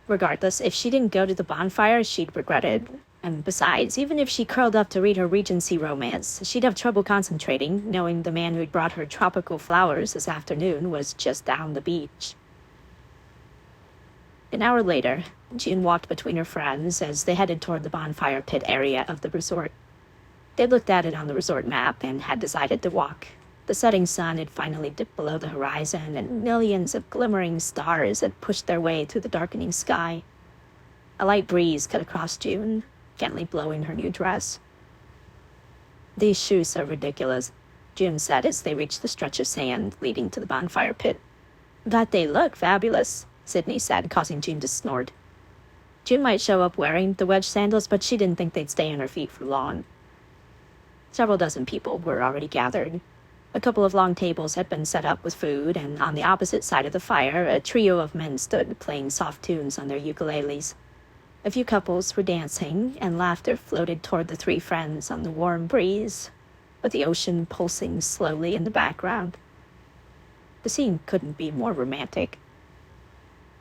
Regardless, if she didn't go to the bonfire, she'd regret it. And besides, even if she curled up to read her Regency romance, she'd have trouble concentrating, knowing the man who'd brought her tropical flowers this afternoon was just down the beach. An hour later, June walked between her friends as they headed toward the bonfire pit area of the resort. They'd looked at it on the resort map and had decided to walk. The setting sun had finally dipped below the horizon, and millions of glimmering stars had pushed their way through the darkening sky. A light breeze cut across June, gently blowing her new dress. "These shoes are ridiculous," June said as they reached the stretch of sand leading to the bonfire pit. "But they look fabulous," Sydney said, causing June to snort. June might show up wearing the wedge sandals, but she didn't think they'd stay on her feet for long. Several dozen people were already gathered. A couple of long tables had been set up with food, and on the opposite side of the fire, a trio of men stood playing soft tunes on their ukuleles. A few couples were dancing, and laughter floated toward the three friends on the warm breeze, with the ocean pulsing slowly in the background. The scene couldn't be more romantic.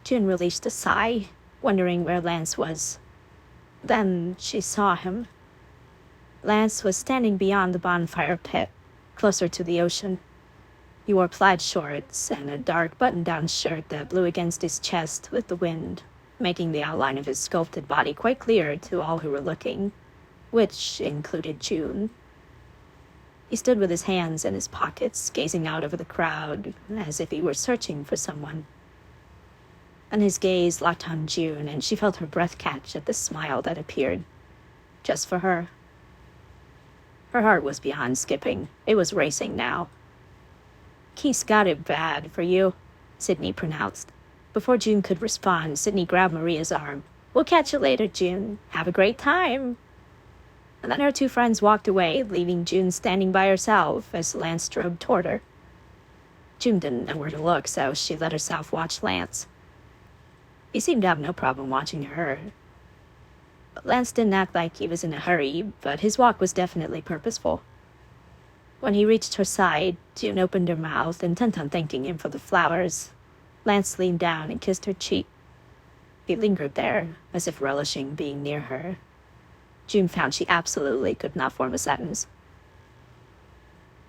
June released a sigh, wondering where Lance was. Then she saw him. Lance was standing beyond the bonfire pit, closer to the ocean. He wore plaid shorts and a dark button-down shirt that blew against his chest with the wind, making the outline of his sculpted body quite clear to all who were looking, which included June. He stood with his hands in his pockets, gazing out over the crowd, as if he were searching for someone. And his gaze locked on June, and she felt her breath catch at the smile that appeared, just for her. Her heart was beyond skipping. It was racing now. "Keith's got it bad for you," Sydney pronounced. Before June could respond, Sydney grabbed Maria's arm. "We'll catch you later, June. Have a great time." And then her two friends walked away, leaving June standing by herself as Lance strode toward her. June didn't know where to look, so she let herself watch Lance. He seemed to have no problem watching her. Lance didn't act like he was in a hurry, but his walk was definitely purposeful. When he reached her side, June opened her mouth, intent on thanking him for the flowers. Lance leaned down and kissed her cheek. He lingered there, as if relishing being near her. June found she absolutely could not form a sentence.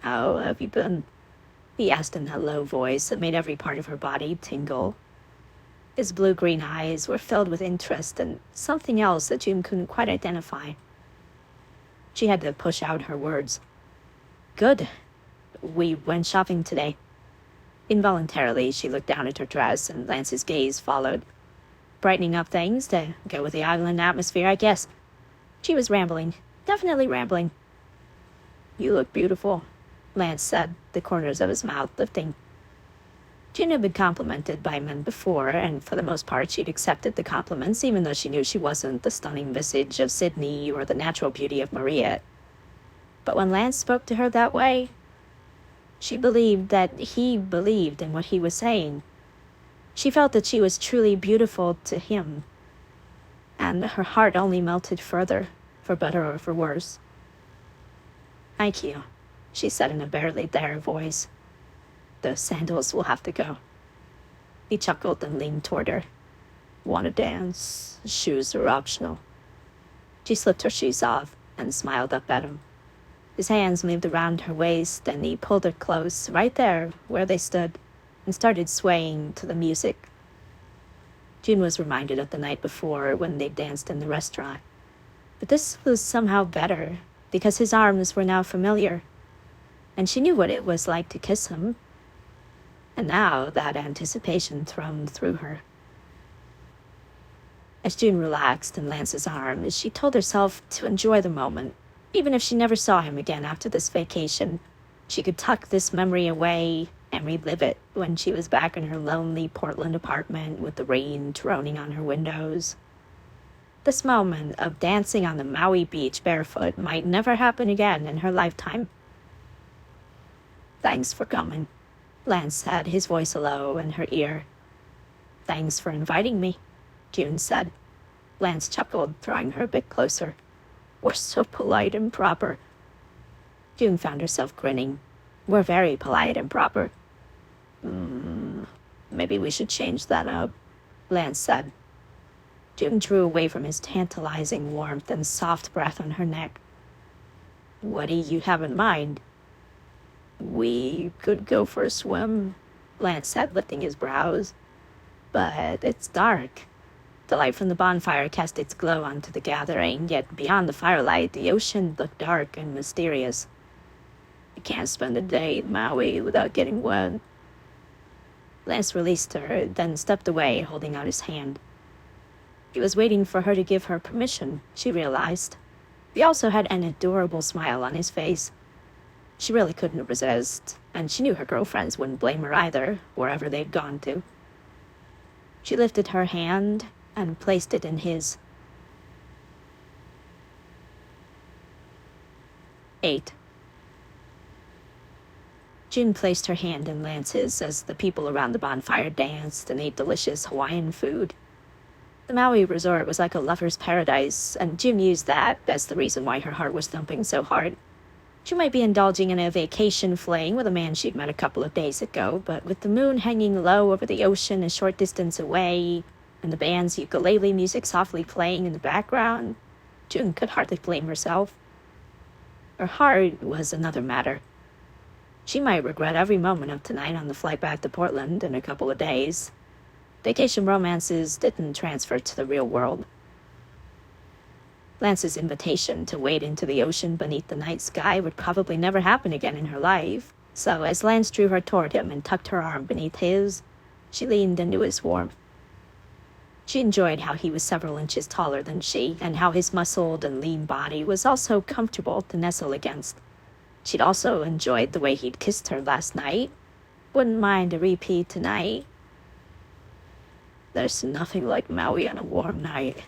"How have you been?" he asked in a low voice that made every part of her body tingle. His blue-green eyes were filled with interest and something else that June couldn't quite identify. She had to push out her words. "Good. We went shopping today." Involuntarily, she looked down at her dress, and Lance's gaze followed. "Brightening up things to go with the island atmosphere, I guess." She was rambling. Definitely rambling. "You look beautiful," Lance said, the corners of his mouth lifting. June had been complimented by men before, and for the most part she'd accepted the compliments, even though she knew she wasn't the stunning visage of Sydney or the natural beauty of Maria. But when Lance spoke to her that way, she believed that he believed in what he was saying. She felt that she was truly beautiful to him, and her heart only melted further, for better or for worse. "Thank you," she said in a barely there voice. "The sandals will have to go." He chuckled and leaned toward her. "Want to dance? Shoes are optional." She slipped her shoes off and smiled up at him. His hands moved around her waist, and he pulled her close, right there where they stood, and started swaying to the music. June was reminded of the night before when they danced in the restaurant. But this was somehow better, because his arms were now familiar, and she knew what it was like to kiss him. And now that anticipation thrummed through her. As June relaxed in Lance's arms, she told herself to enjoy the moment. Even if she never saw him again after this vacation, she could tuck this memory away and relive it when she was back in her lonely Portland apartment with the rain droning on her windows. This moment of dancing on the Maui beach barefoot might never happen again in her lifetime. "Thanks for coming," Lance said, his voice low in her ear. "Thanks for inviting me," June said. Lance chuckled, drawing her a bit closer. "We're so polite and proper." June found herself grinning. "We're very polite and proper." Maybe we should change that up," Lance said. June drew away from his tantalizing warmth and soft breath on her neck. What do you have in mind? We could go for a swim, Lance said, lifting his brows. But it's dark. The light from the bonfire cast its glow onto the gathering, yet beyond the firelight, the ocean looked dark and mysterious. You can't spend a day in Maui without getting wet. Lance released her, then stepped away, holding out his hand. He was waiting for her to give her permission, she realized. He also had an adorable smile on his face. She really couldn't resist, and she knew her girlfriends wouldn't blame her either, wherever they'd gone to. She lifted her hand and placed it in his. 8. June placed her hand in Lance's as the people around the bonfire danced and ate delicious Hawaiian food. The Maui resort was like a lover's paradise, and June used that as the reason why her heart was thumping so hard. She might be indulging in a vacation fling with a man she'd met a couple of days ago, but with the moon hanging low over the ocean a short distance away, and the band's ukulele music softly playing in the background, June could hardly blame herself. Her heart was another matter. She might regret every moment of tonight on the flight back to Portland in a couple of days. Vacation romances didn't transfer to the real world. Lance's invitation to wade into the ocean beneath the night sky would probably never happen again in her life, so as Lance drew her toward him and tucked her arm beneath his, she leaned into his warmth. She enjoyed how he was several inches taller than she, and how his muscled and lean body was also comfortable to nestle against. She'd also enjoyed the way he'd kissed her last night. Wouldn't mind a repeat tonight. There's nothing like Maui on a warm night,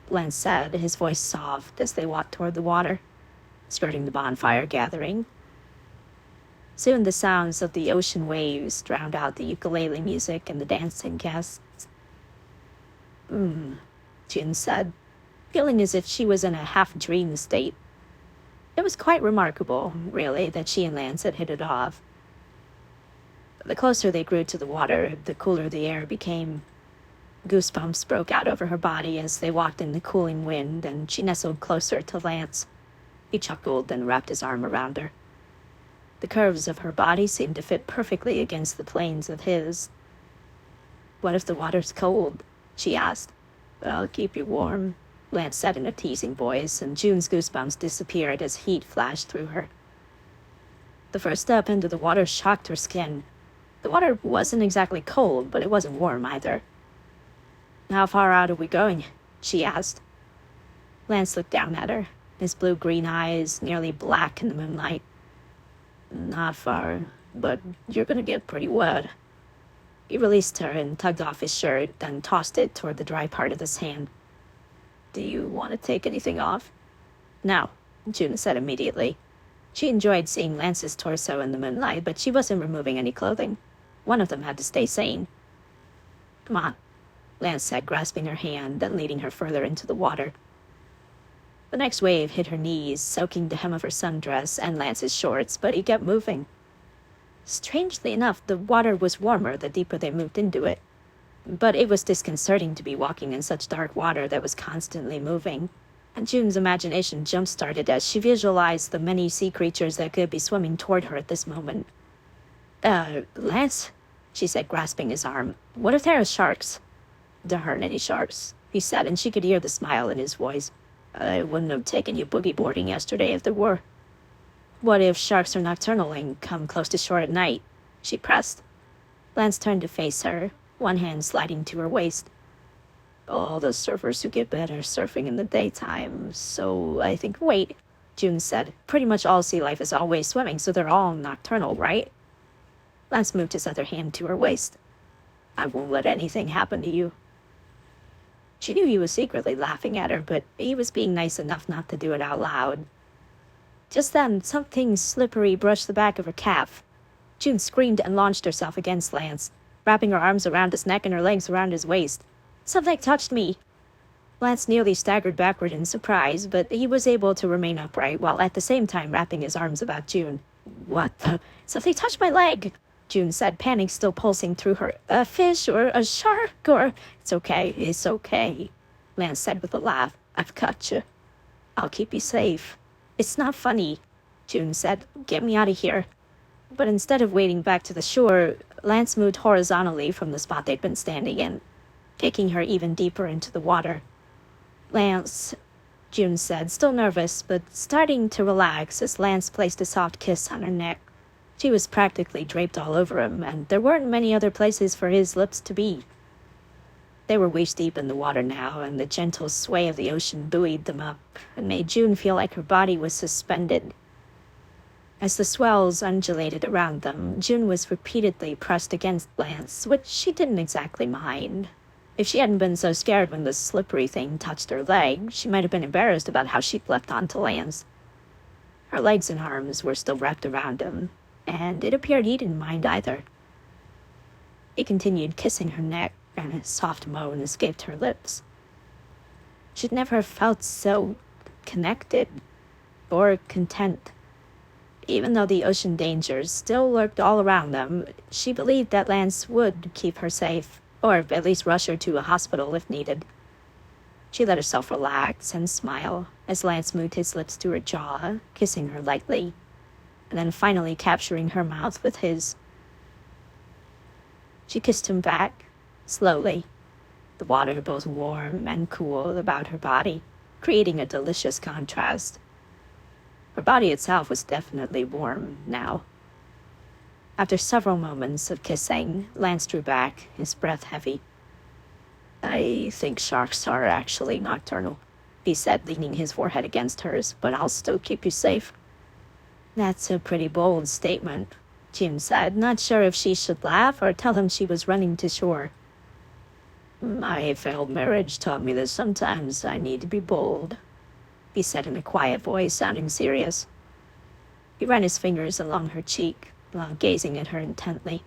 Lance said, his voice soft as they walked toward the water, skirting the bonfire gathering. Soon the sounds of the ocean waves drowned out the ukulele music and the dancing guests. June said, feeling as if she was in a half-dream state. It was quite remarkable, really, that she and Lance had hit it off. The closer they grew to the water, the cooler the air became. Goosebumps broke out over her body as they walked in the cooling wind, and she nestled closer to Lance. He chuckled and wrapped his arm around her. The curves of her body seemed to fit perfectly against the planes of his. What if the water's cold? She asked. I'll keep you warm, Lance said in a teasing voice, and June's goosebumps disappeared as heat flashed through her. The first step into the water shocked her skin. The water wasn't exactly cold, but it wasn't warm either. How far out are we going? She asked. Lance looked down at her, his blue-green eyes nearly black in the moonlight. Not far, but you're gonna get pretty wet. He released her and tugged off his shirt, then tossed it toward the dry part of the sand. Do you want to take anything off? No, June said immediately. She enjoyed seeing Lance's torso in the moonlight, but she wasn't removing any clothing. One of them had to stay sane. Come on, Lance said, grasping her hand, then leading her further into the water. The next wave hit her knees, soaking the hem of her sundress and Lance's shorts, but he kept moving. Strangely enough, the water was warmer the deeper they moved into it. But it was disconcerting to be walking in such dark water that was constantly moving, and June's imagination jump-started as she visualized the many sea creatures that could be swimming toward her at this moment. Lance, she said, grasping his arm. What if there are sharks? There aren't any sharks, he said, and she could hear the smile in his voice. I wouldn't have taken you boogie boarding yesterday if there were. What if sharks are nocturnal and come close to shore at night? She pressed. Lance turned to face her, one hand sliding to her waist. All the surfers who get better surfing in the daytime, so I think... Wait, June said. Pretty much all sea life is always swimming, so they're all nocturnal, right? Lance moved his other hand to her waist. I won't let anything happen to you. She knew he was secretly laughing at her, but he was being nice enough not to do it out loud. Just then, something slippery brushed the back of her calf. June screamed and launched herself against Lance, wrapping her arms around his neck and her legs around his waist. Something touched me. Lance nearly staggered backward in surprise, but he was able to remain upright while at the same time wrapping his arms about June. What the? Something touched my leg, June said, panic still pulsing through her. A fish or a shark or... It's okay. Lance said with a laugh. "I've got you. I'll keep you safe." "It's not funny," June said. "Get me out of here." But instead of wading back to the shore, Lance moved horizontally from the spot they'd been standing in, taking her even deeper into the water. "Lance," June said, still nervous, but starting to relax as Lance placed a soft kiss on her neck. She was practically draped all over him, and there weren't many other places for his lips to be. They were waist-deep in the water now, and the gentle sway of the ocean buoyed them up and made June feel like her body was suspended. As the swells undulated around them, June was repeatedly pressed against Lance, which she didn't exactly mind. If she hadn't been so scared when the slippery thing touched her leg, she might have been embarrassed about how she'd leapt onto Lance. Her legs and arms were still wrapped around him, and it appeared he didn't mind either. He continued kissing her neck, and a soft moan escaped her lips. She'd never felt so connected or content. Even though the ocean dangers still lurked all around them, she believed that Lance would keep her safe, or at least rush her to a hospital if needed. She let herself relax and smile as Lance moved his lips to her jaw, kissing her lightly, and then finally capturing her mouth with his. She kissed him back, slowly, the water both warm and cool about her body, creating a delicious contrast. Her body itself was definitely warm now. After several moments of kissing, Lance drew back, his breath heavy. "I think sharks are actually nocturnal," he said, leaning his forehead against hers, "but I'll still keep you safe." "That's a pretty bold statement," June said, not sure if she should laugh or tell him she was running to shore. "My failed marriage taught me that sometimes I need to be bold," he said in a quiet voice, sounding serious. He ran his fingers along her cheek, while gazing at her intently.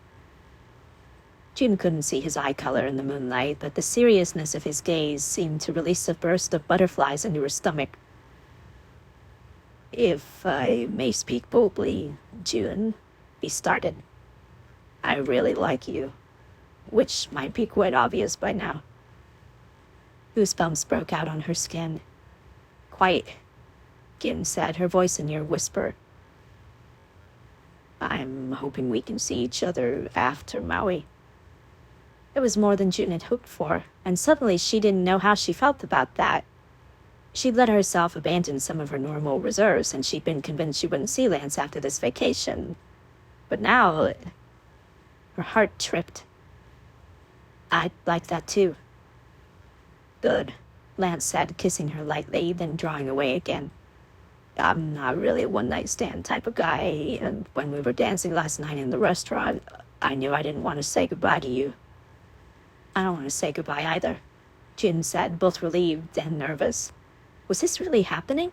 June couldn't see his eye color in the moonlight, but the seriousness of his gaze seemed to release a burst of butterflies into her stomach. "If I may speak boldly, June," he started, "I really like you, which might be quite obvious by now." Goosebumps broke out on her skin. "Quite," June said, her voice a near whisper. "I'm hoping we can see each other after Maui." It was more than June had hoped for, and suddenly she didn't know how she felt about that. She'd let herself abandon some of her normal reserves, and she'd been convinced she wouldn't see Lance after this vacation. But now, her heart tripped. "I'd like that too." "Good," Lance said, kissing her lightly, then drawing away again. "I'm not really a one-night stand type of guy, and when we were dancing last night in the restaurant, I knew I didn't want to say goodbye to you." "I don't want to say goodbye either," June said, both relieved and nervous. Was this really happening?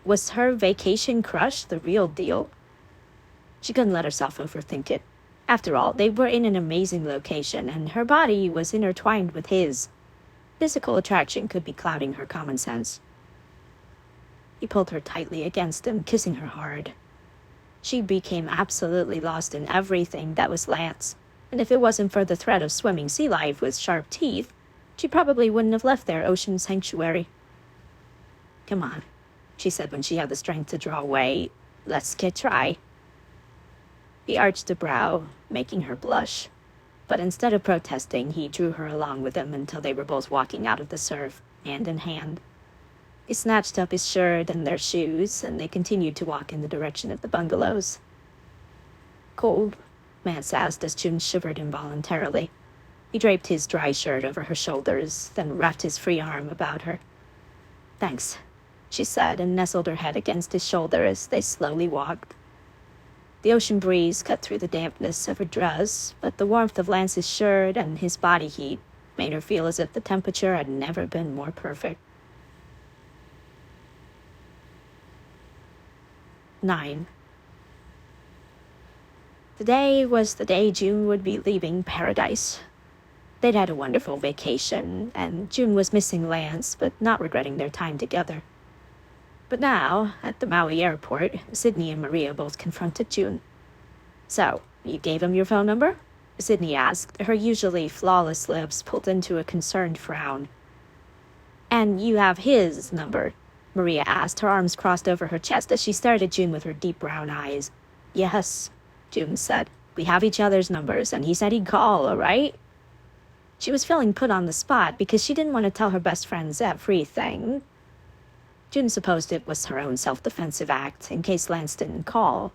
Was her vacation crush the real deal? She couldn't let herself overthink it. After all, they were in an amazing location, and her body was intertwined with his. Physical attraction could be clouding her common sense. He pulled her tightly against him, kissing her hard. She became absolutely lost in everything that was Lance, and if it wasn't for the threat of swimming sea life with sharp teeth, she probably wouldn't have left their ocean sanctuary. "Come on," she said when she had the strength to draw away. "Let's get dry." He arched a brow, making her blush. But instead of protesting, he drew her along with him until they were both walking out of the surf, hand in hand. He snatched up his shirt and their shoes, and they continued to walk in the direction of the bungalows. "Cold?" Lance asked as June shivered involuntarily. He draped his dry shirt over her shoulders, then wrapped his free arm about her. "Thanks," she said, and nestled her head against his shoulder as they slowly walked. The ocean breeze cut through the dampness of her dress, but the warmth of Lance's shirt and his body heat made her feel as if the temperature had never been more perfect. 9. Today was the day June would be leaving paradise. They'd had a wonderful vacation, and June was missing Lance, but not regretting their time together. But now, at the Maui airport, Sydney and Maria both confronted June. "So, you gave him your phone number?" Sydney asked, her usually flawless lips pulled into a concerned frown. And you have his number? Maria asked, her arms crossed over her chest as she stared at June with her deep brown eyes. Yes, June said. We have each other's numbers, and he said he'd call, all right? She was feeling put on the spot because she didn't want to tell her best friends everything. June supposed it was her own self-defensive act in case Lance didn't call.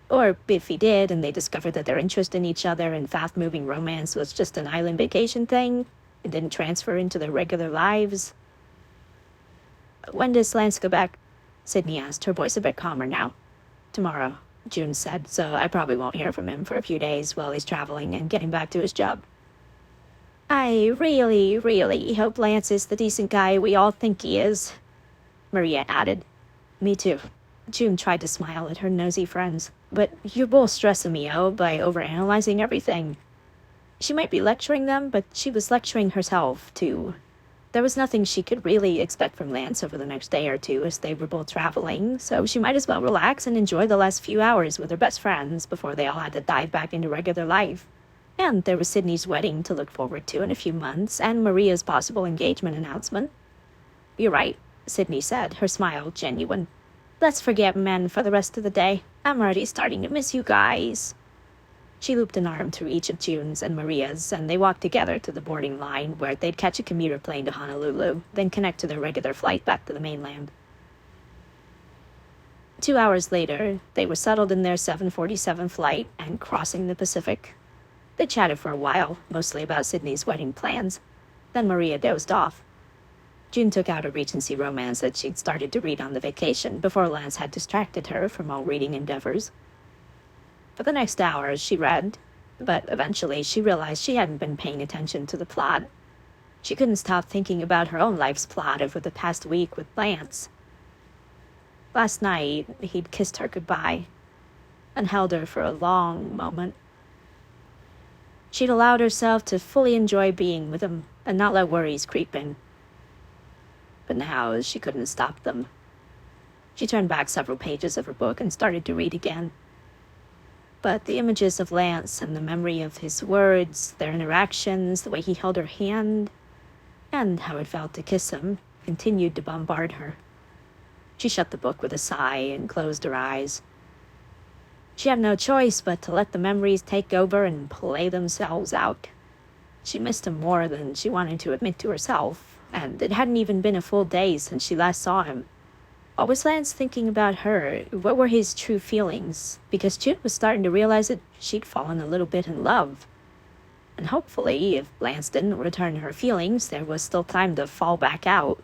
Or if he did and they discovered that their interest in each other and fast-moving romance was just an island vacation thing, it didn't transfer into their regular lives. When does Lance go back? Sydney asked, her voice a bit calmer now. Tomorrow, June said, so I probably won't hear from him for a few days while he's traveling and getting back to his job. I really, really hope Lance is the decent guy we all think he is, Maria added. Me too. June tried to smile at her nosy friends. But you're both stressing me out by overanalyzing everything. She might be lecturing them, but she was lecturing herself, too. There was nothing she could really expect from Lance over the next day or two as they were both traveling, so she might as well relax and enjoy the last few hours with her best friends before they all had to dive back into regular life. And there was Sydney's wedding to look forward to in a few months, and Maria's possible engagement announcement. You're right, Sydney said, her smile genuine. Let's forget men for the rest of the day. I'm already starting to miss you guys. She looped an arm through each of June's and Maria's, and they walked together to the boarding line where they'd catch a commuter plane to Honolulu, then connect to their regular flight back to the mainland. 2 hours later, they were settled in their 747 flight and crossing the Pacific. They chatted for a while, mostly about Sydney's wedding plans. Then Maria dozed off. June took out a Regency romance that she'd started to read on the vacation before Lance had distracted her from all reading endeavors. For the next hour, she read, but eventually she realized she hadn't been paying attention to the plot. She couldn't stop thinking about her own life's plot over the past week with Lance. Last night, he'd kissed her goodbye and held her for a long moment. She'd allowed herself to fully enjoy being with him and not let worries creep in. But now she couldn't stop them. She turned back several pages of her book and started to read again. But the images of Lance and the memory of his words, their interactions, the way he held her hand, and how it felt to kiss him, continued to bombard her. She shut the book with a sigh and closed her eyes. She had no choice but to let the memories take over and play themselves out. She missed him more than she wanted to admit to herself, and it hadn't even been a full day since she last saw him. What was Lance thinking about her? What were his true feelings? Because June was starting to realize that she'd fallen a little bit in love. And hopefully, if Lance didn't return her feelings, there was still time to fall back out.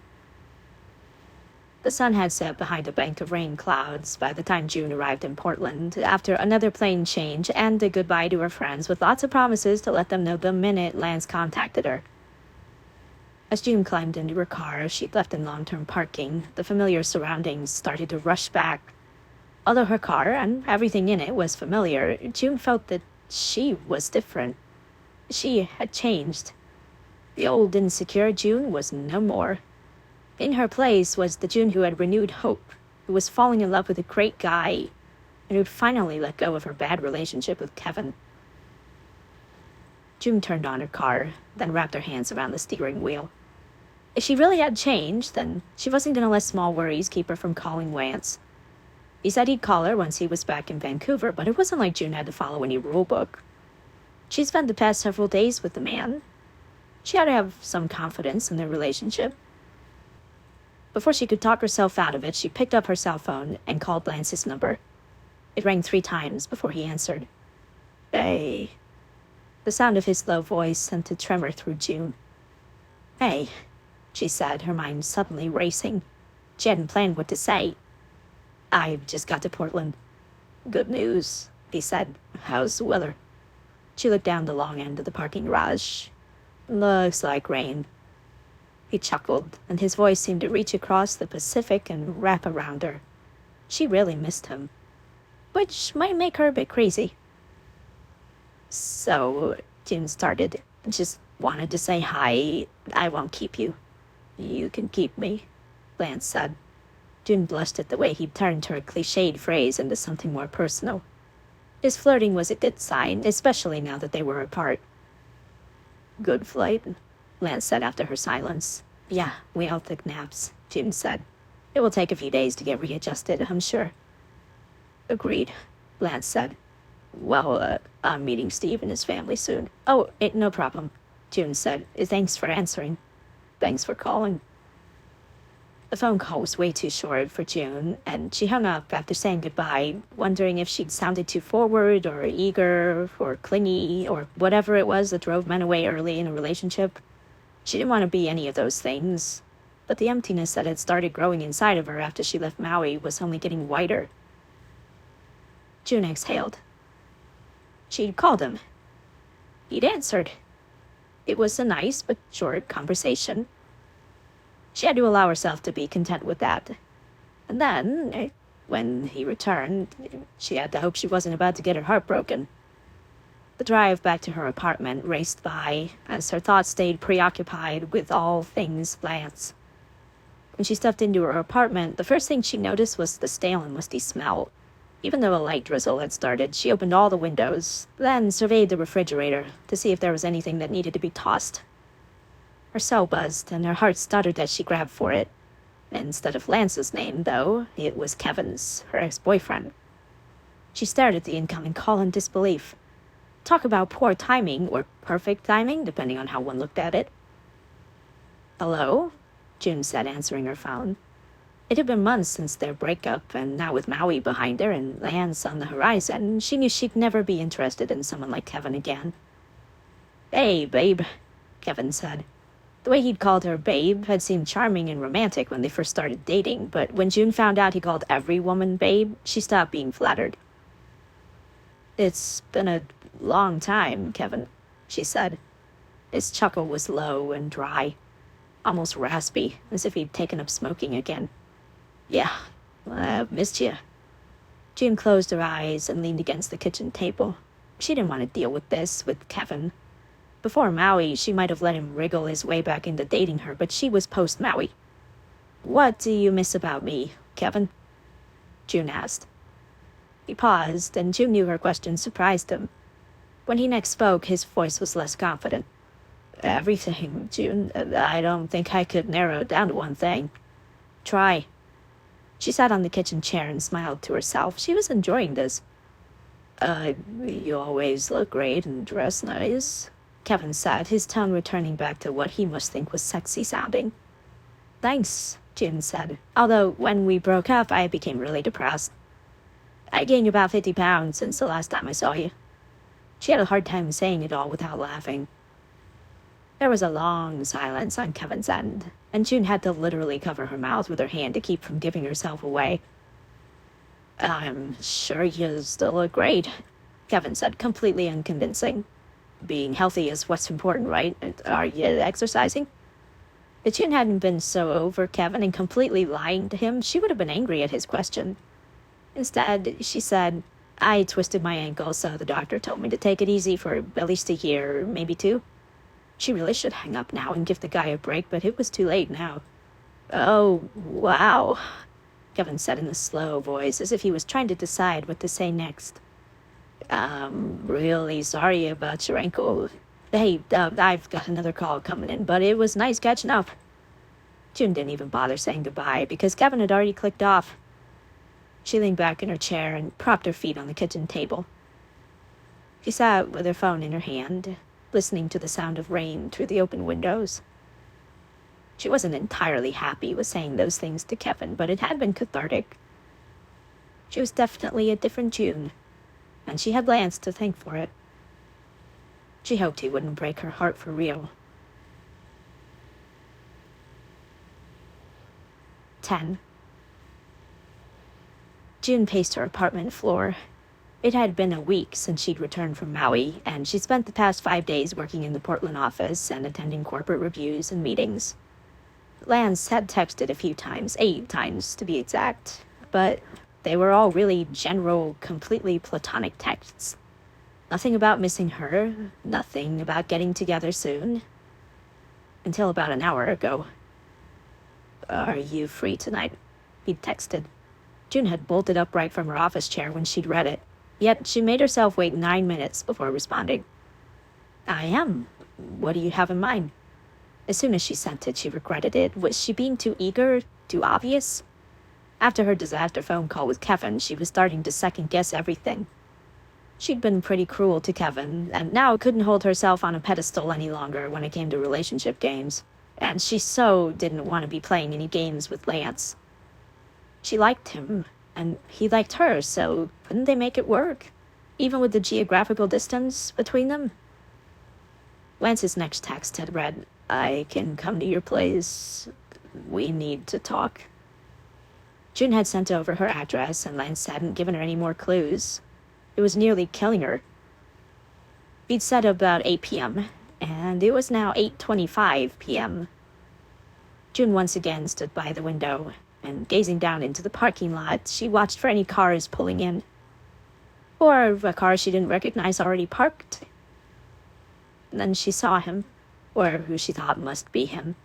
The sun had set behind a bank of rain clouds by the time June arrived in Portland, after another plane change and a goodbye to her friends with lots of promises to let them know the minute Lance contacted her. As June climbed into her car she'd left in long-term parking, the familiar surroundings started to rush back. Although her car and everything in it was familiar, June felt that she was different. She had changed. The old insecure June was no more. In her place was the June who had renewed hope, who was falling in love with a great guy, and who'd finally let go of her bad relationship with Kevin. June turned on her car, then wrapped her hands around the steering wheel. If she really had changed, then she wasn't going to let small worries keep her from calling Lance. He said he'd call her once he was back in Vancouver, but it wasn't like June had to follow any rule book. She'd spent the past several days with the man. She had to have some confidence in their relationship. Before she could talk herself out of it, she picked up her cell phone and called Lance's number. It rang 3 times before he answered. Hey. The sound of his low voice sent a tremor through June. Hey, she said, her mind suddenly racing. She hadn't planned what to say. I just got to Portland. Good news, he said. How's the weather? She looked down the long end of the parking garage. Looks like rain. He chuckled, and his voice seemed to reach across the Pacific and wrap around her. She really missed him, which might make her a bit crazy. So, June started. Just wanted to say hi. I won't keep you. You can keep me, Lance said. June blushed at the way he turned her cliched phrase into something more personal. His flirting was a good sign, especially now that they were apart. Good flight, Lance said after her silence. Yeah, we all took naps, June said. It will take a few days to get readjusted, I'm sure. Agreed, Lance said. Well, I'm meeting Steve and his family soon. Oh, no problem, June said. Thanks for answering. Thanks for calling. The phone call was way too short for June, and she hung up after saying goodbye, wondering if she'd sounded too forward or eager or clingy or whatever it was that drove men away early in a relationship. She didn't want to be any of those things, but the emptiness that had started growing inside of her after she left Maui was only getting wider. June exhaled. She'd called him. He'd answered. It was a nice but short conversation. She had to allow herself to be content with that. And then, when he returned, she had to hope she wasn't about to get her heart broken. The drive back to her apartment raced by as her thoughts stayed preoccupied with all things Lance. When she stepped into her apartment, the first thing she noticed was the stale and musty smell. Even though a light drizzle had started, she opened all the windows, then surveyed the refrigerator to see if there was anything that needed to be tossed. Her cell buzzed, and her heart stuttered as she grabbed for it. Instead of Lance's name, though, it was Kevin's, her ex-boyfriend. She stared at the incoming call in disbelief. Talk about poor timing, or perfect timing, depending on how one looked at it. Hello? June said, answering her phone. It had been months since their breakup, and now with Maui behind her and Lance on the horizon, she knew she'd never be interested in someone like Kevin again. Hey, babe, Kevin said. The way he'd called her babe had seemed charming and romantic when they first started dating, but when June found out he called every woman babe, she stopped being flattered. It's been a long time, Kevin, she said. His chuckle was low and dry, almost raspy, as if he'd taken up smoking again. Yeah, I've missed you. June closed her eyes and leaned against the kitchen table. She didn't want to deal with this, with Kevin. Before Maui, she might have let him wriggle his way back into dating her, but she was post-Maui. What do you miss about me, Kevin? June asked. He paused, and June knew her question surprised him. When he next spoke, his voice was less confident. Everything, June. I don't think I could narrow it down to one thing. Try. She sat on the kitchen chair and smiled to herself. She was enjoying this. You always look great and dress nice, Kevin said, his tone returning back to what he must think was sexy sounding. Thanks, June said, although when we broke up, I became really depressed. I gained about 50 pounds since the last time I saw you. She had a hard time saying it all without laughing. There was a long silence on Kevin's end, and June had to literally cover her mouth with her hand to keep from giving herself away. I'm sure you still look great, Kevin said, completely unconvincing. Being healthy is what's important, right? Are you exercising? If June hadn't been so over Kevin and completely lying to him, she would have been angry at his question. Instead, she said, I twisted my ankle, so the doctor told me to take it easy for at least a year, maybe 2. She really should hang up now and give the guy a break, but it was too late now. Oh, wow, Kevin said in a slow voice, as if he was trying to decide what to say next. I'm really sorry about your ankle. Hey, I've got another call coming in, but it was nice catching up. June didn't even bother saying goodbye, because Kevin had already clicked off. She leaned back in her chair and propped her feet on the kitchen table. She sat with her phone in her hand, listening to the sound of rain through the open windows. She wasn't entirely happy with saying those things to Kevin, but it had been cathartic. She was definitely a different June, and she had Lance to thank for it. She hoped he wouldn't break her heart for real. 10. June paced her apartment floor. It had been a week since she'd returned from Maui, and she'd spent the past 5 days working in the Portland office and attending corporate reviews and meetings. Lance had texted a few times, 8 times to be exact, but they were all really general, completely platonic texts. Nothing about missing her, nothing about getting together soon. Until about an hour ago. Are you free tonight? He'd texted. June had bolted upright from her office chair when she'd read it, yet she made herself wait 9 minutes before responding. I am. What do you have in mind? As soon as she sent it, she regretted it. Was she being too eager, too obvious? After her disaster phone call with Kevin, she was starting to second-guess everything. She'd been pretty cruel to Kevin, and now couldn't hold herself on a pedestal any longer when it came to relationship games. And she so didn't want to be playing any games with Lance. She liked him, and he liked her, so couldn't they make it work? Even with the geographical distance between them? Lance's next text had read, "I can come to your place. We need to talk." June had sent over her address, and Lance hadn't given her any more clues. It was nearly killing her. He'd said about 8 p.m., and it was now 8:25 p.m. June once again stood by the window, and gazing down into the parking lot, she watched for any cars pulling in. Or a car she didn't recognize already parked. And then she saw him, or who she thought must be him.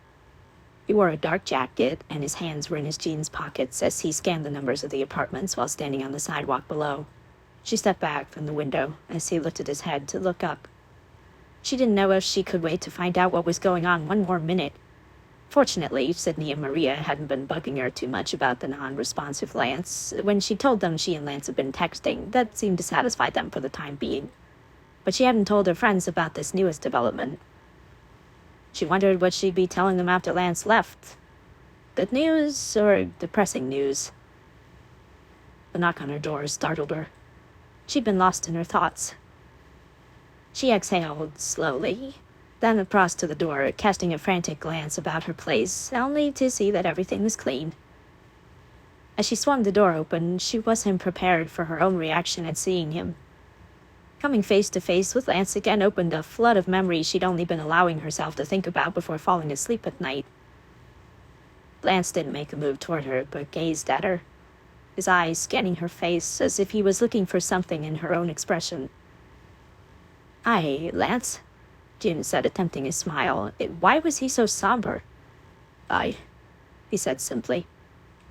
He wore a dark jacket, and his hands were in his jeans pockets as he scanned the numbers of the apartments while standing on the sidewalk below. She stepped back from the window as he lifted his head to look up. She didn't know if she could wait to find out what was going on one more minute. Fortunately, Sydney and Maria hadn't been bugging her too much about the non-responsive Lance. When she told them she and Lance had been texting, that seemed to satisfy them for the time being. But she hadn't told her friends about this newest development. She wondered what she'd be telling them after Lance left. Good news or depressing news? The knock on her door startled her. She'd been lost in her thoughts. She exhaled slowly, then across to the door, casting a frantic glance about her place, only to see that everything was clean. As she swung the door open, she wasn't prepared for her own reaction at seeing him. Coming face to face with Lance again opened a flood of memories she'd only been allowing herself to think about before falling asleep at night. Lance didn't make a move toward her, but gazed at her, his eyes scanning her face as if he was looking for something in her own expression. "Hi, Lance," June said, attempting a smile. Why was he so somber? "Hi," he said simply.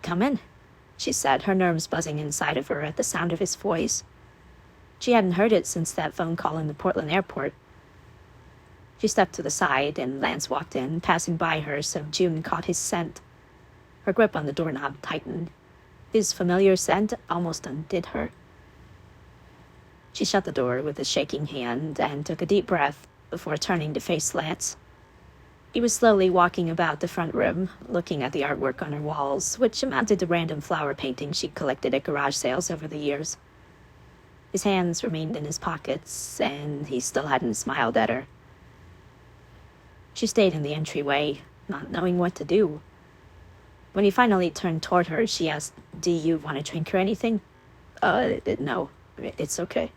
"Come in," she said, her nerves buzzing inside of her at the sound of his voice. She hadn't heard it since that phone call in the Portland airport. She stepped to the side, and Lance walked in, passing by her so June caught his scent. Her grip on the doorknob tightened. His familiar scent almost undid her. She shut the door with a shaking hand and took a deep breath before turning to face Lance. He was slowly walking about the front room, looking at the artwork on her walls, which amounted to random flower paintings she'd collected at garage sales over the years. His hands remained in his pockets, and he still hadn't smiled at her. She stayed in the entryway, not knowing what to do. When he finally turned toward her, she asked, "Do you want a drink or anything?" No, it's okay."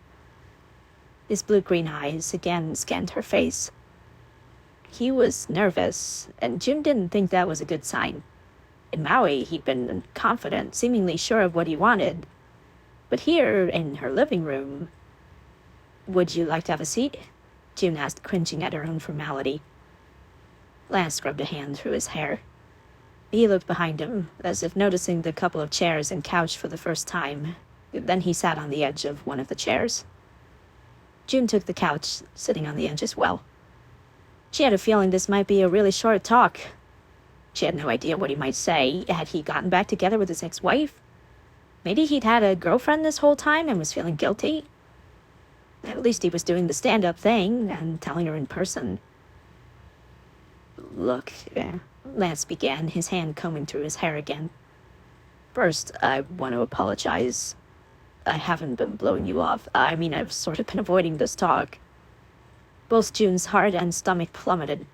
His blue-green eyes again scanned her face. He was nervous, and June didn't think that was a good sign. In Maui, he'd been confident, seemingly sure of what he wanted. But here, in her living room... "Would you like to have a seat?" June asked, cringing at her own formality. Lance scrubbed a hand through his hair. He looked behind him, as if noticing the couple of chairs and couch for the first time. Then he sat on the edge of one of the chairs. June took the couch, sitting on the edge as well. She had a feeling this might be a really short talk. She had no idea what he might say. Had he gotten back together with his ex-wife? Maybe he'd had a girlfriend this whole time and was feeling guilty. At least he was doing the stand-up thing and telling her in person. "Look," Lance began, his hand combing through his hair again. "First, I want to apologize. I haven't been blowing you off. I've sort of been avoiding this talk." Both June's heart and stomach plummeted.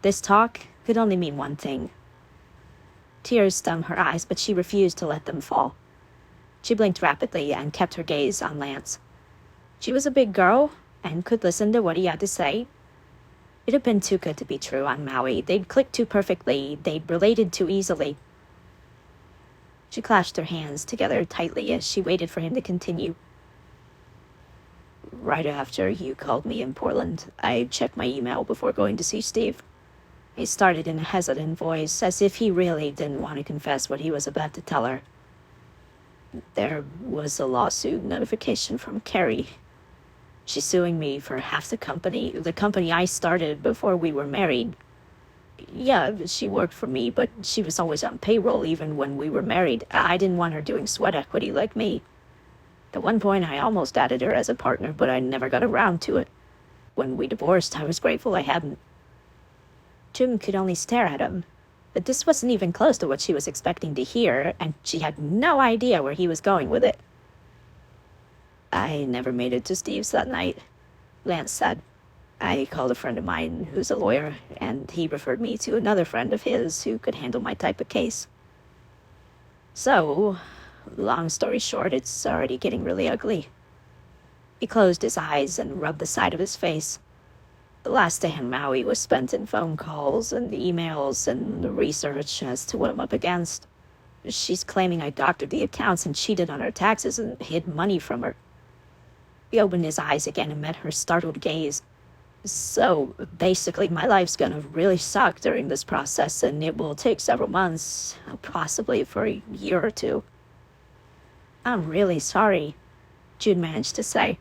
This talk could only mean one thing. Tears stung her eyes, but she refused to let them fall. She blinked rapidly and kept her gaze on Lance. She was a big girl and could listen to what he had to say. It had been too good to be true on Maui. They'd clicked too perfectly. They'd related too easily. She clashed her hands together tightly as she waited for him to continue. "Right after you called me in Portland, I checked my email before going to see Steve." He started in a hesitant voice, as if he really didn't want to confess what he was about to tell her. "There was a lawsuit notification from Carrie. She's suing me for half the company I started before we were married. Yeah, she worked for me, but she was always on payroll even when we were married. I didn't want her doing sweat equity like me. At one point, I almost added her as a partner, but I never got around to it. When we divorced, I was grateful I hadn't. June could only stare at him, but this wasn't even close to what she was expecting to hear, and she had no idea where he was going with it. I never made it to Steve's that night, Lance said. I called a friend of mine who's a lawyer, and he referred me to another friend of his who could handle my type of case. So, long story short, it's already getting really ugly. He closed his eyes and rubbed the side of his face. The last day in Maui was spent in phone calls and emails and research as to what I'm up against. She's claiming I doctored the accounts and cheated on her taxes and hid money from her. He opened his eyes again and met her startled gaze. So, basically, my life's gonna really suck during this process, and it will take several months, possibly for a year or two. I'm really sorry, June managed to say.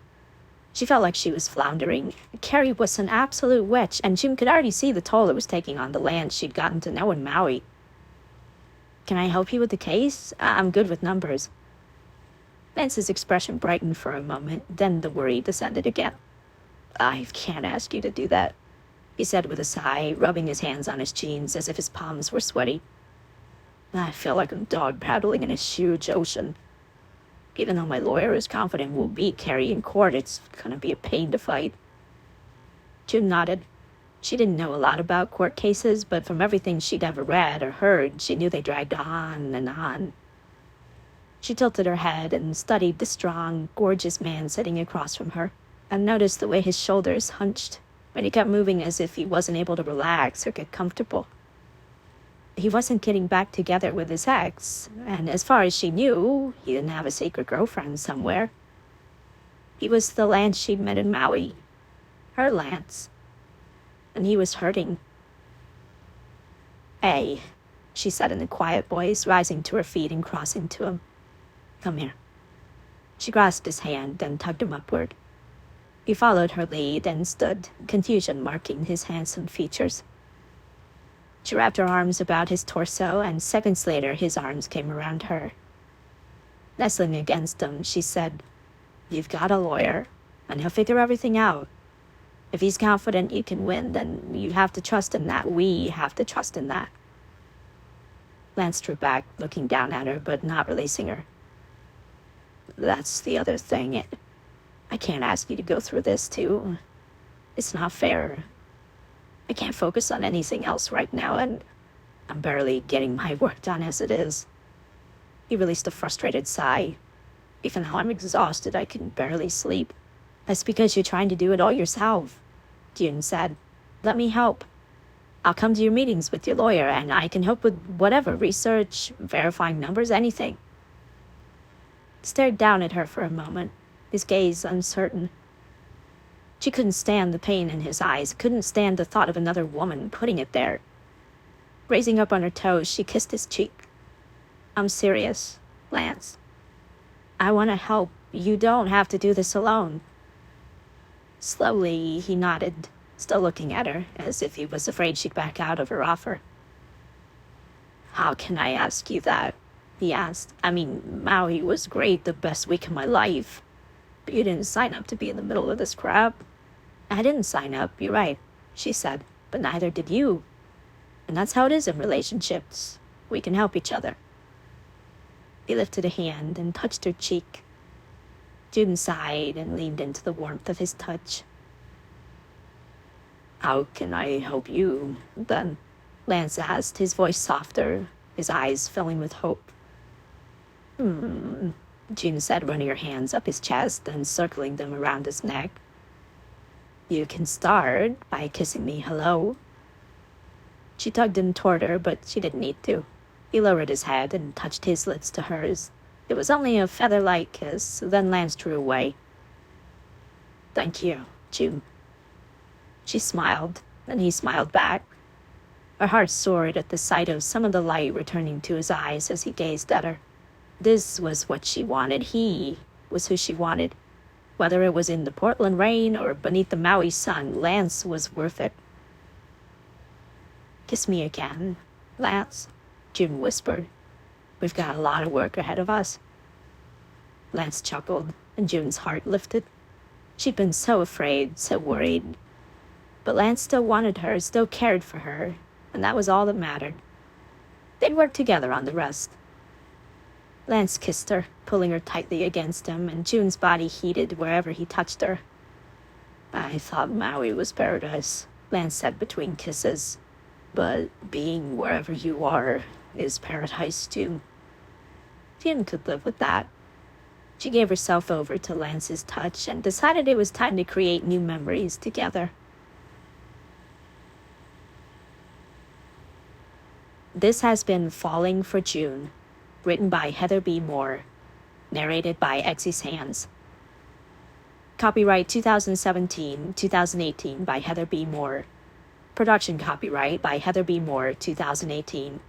She felt like she was floundering. Carrie was an absolute witch, and June could already see the toll it was taking on the land she'd gotten to know in Maui. Can I help you with the case? I'm good with numbers. Lance's expression brightened for a moment, then the worry descended again. I can't ask you to do that, he said with a sigh, rubbing his hands on his jeans as if his palms were sweaty. I feel like a dog paddling in a huge ocean. Even though my lawyer is confident we'll beat Carrie in court, it's gonna be a pain to fight. June nodded. She didn't know a lot about court cases, but from everything she'd ever read or heard, she knew they dragged on and on. She tilted her head and studied the strong, gorgeous man sitting across from her, and noticed the way his shoulders hunched when he kept moving as if he wasn't able to relax or get comfortable. He wasn't getting back together with his ex, and as far as she knew, he didn't have a secret girlfriend somewhere. He was the Lance she'd met in Maui, her Lance, and he was hurting. Hey, she said in a quiet voice, rising to her feet and crossing to him. Come here. She grasped his hand and tugged him upward. He followed her lead and stood, confusion marking his handsome features. She wrapped her arms about his torso, and seconds later his arms came around her. Nestling against him, she said, You've got a lawyer, and he'll figure everything out. If he's confident you can win, then you have to trust in that. We have to trust in that. Lance drew back, looking down at her, but not releasing her. That's the other thing. I can't ask you to go through this, too. It's not fair. I can't focus on anything else right now, and I'm barely getting my work done as it is. He released a frustrated sigh. Even though I'm exhausted, I can barely sleep. That's because you're trying to do it all yourself, June said. Let me help. I'll come to your meetings with your lawyer, and I can help with whatever, research, verifying numbers, anything. He stared down at her for a moment, his gaze uncertain. She couldn't stand the pain in his eyes, couldn't stand the thought of another woman putting it there. Raising up on her toes, she kissed his cheek. I'm serious, Lance. I want to help. You don't have to do this alone. Slowly, he nodded, still looking at her, as if he was afraid she'd back out of her offer. How can I ask you that? He asked. I mean, Maui was great, the best week of my life. But you didn't sign up to be in the middle of this crap. I didn't sign up, you're right, she said, but neither did you. And that's how it is in relationships. We can help each other. He lifted a hand and touched her cheek. June sighed and leaned into the warmth of his touch. How can I help you, then? Lance asked, his voice softer, his eyes filling with hope. June said, running her hands up his chest and circling them around his neck. You can start by kissing me hello. She tugged him toward her, but she didn't need to. He lowered his head and touched his lips to hers. It was only a feather-light kiss, then Lance drew away. Thank you, June. She smiled, and he smiled back. Her heart soared at the sight of some of the light returning to his eyes as he gazed at her. This was what she wanted. He was who she wanted. Whether it was in the Portland rain or beneath the Maui sun, Lance was worth it. Kiss me again, Lance, June whispered. We've got a lot of work ahead of us. Lance chuckled, and June's heart lifted. She'd been so afraid, so worried. But Lance still wanted her, still cared for her, and that was all that mattered. They'd work together on the rest. Lance kissed her, pulling her tightly against him, and June's body heated wherever he touched her. I thought Maui was paradise, Lance said between kisses. But being wherever you are is paradise too. June could live with that. She gave herself over to Lance's touch and decided it was time to create new memories together. This has been Falling for June, written by Heather B. Moore, narrated by Exy's Hands. Copyright 2017-2018 by Heather B. Moore. Production copyright by Heather B. Moore 2018.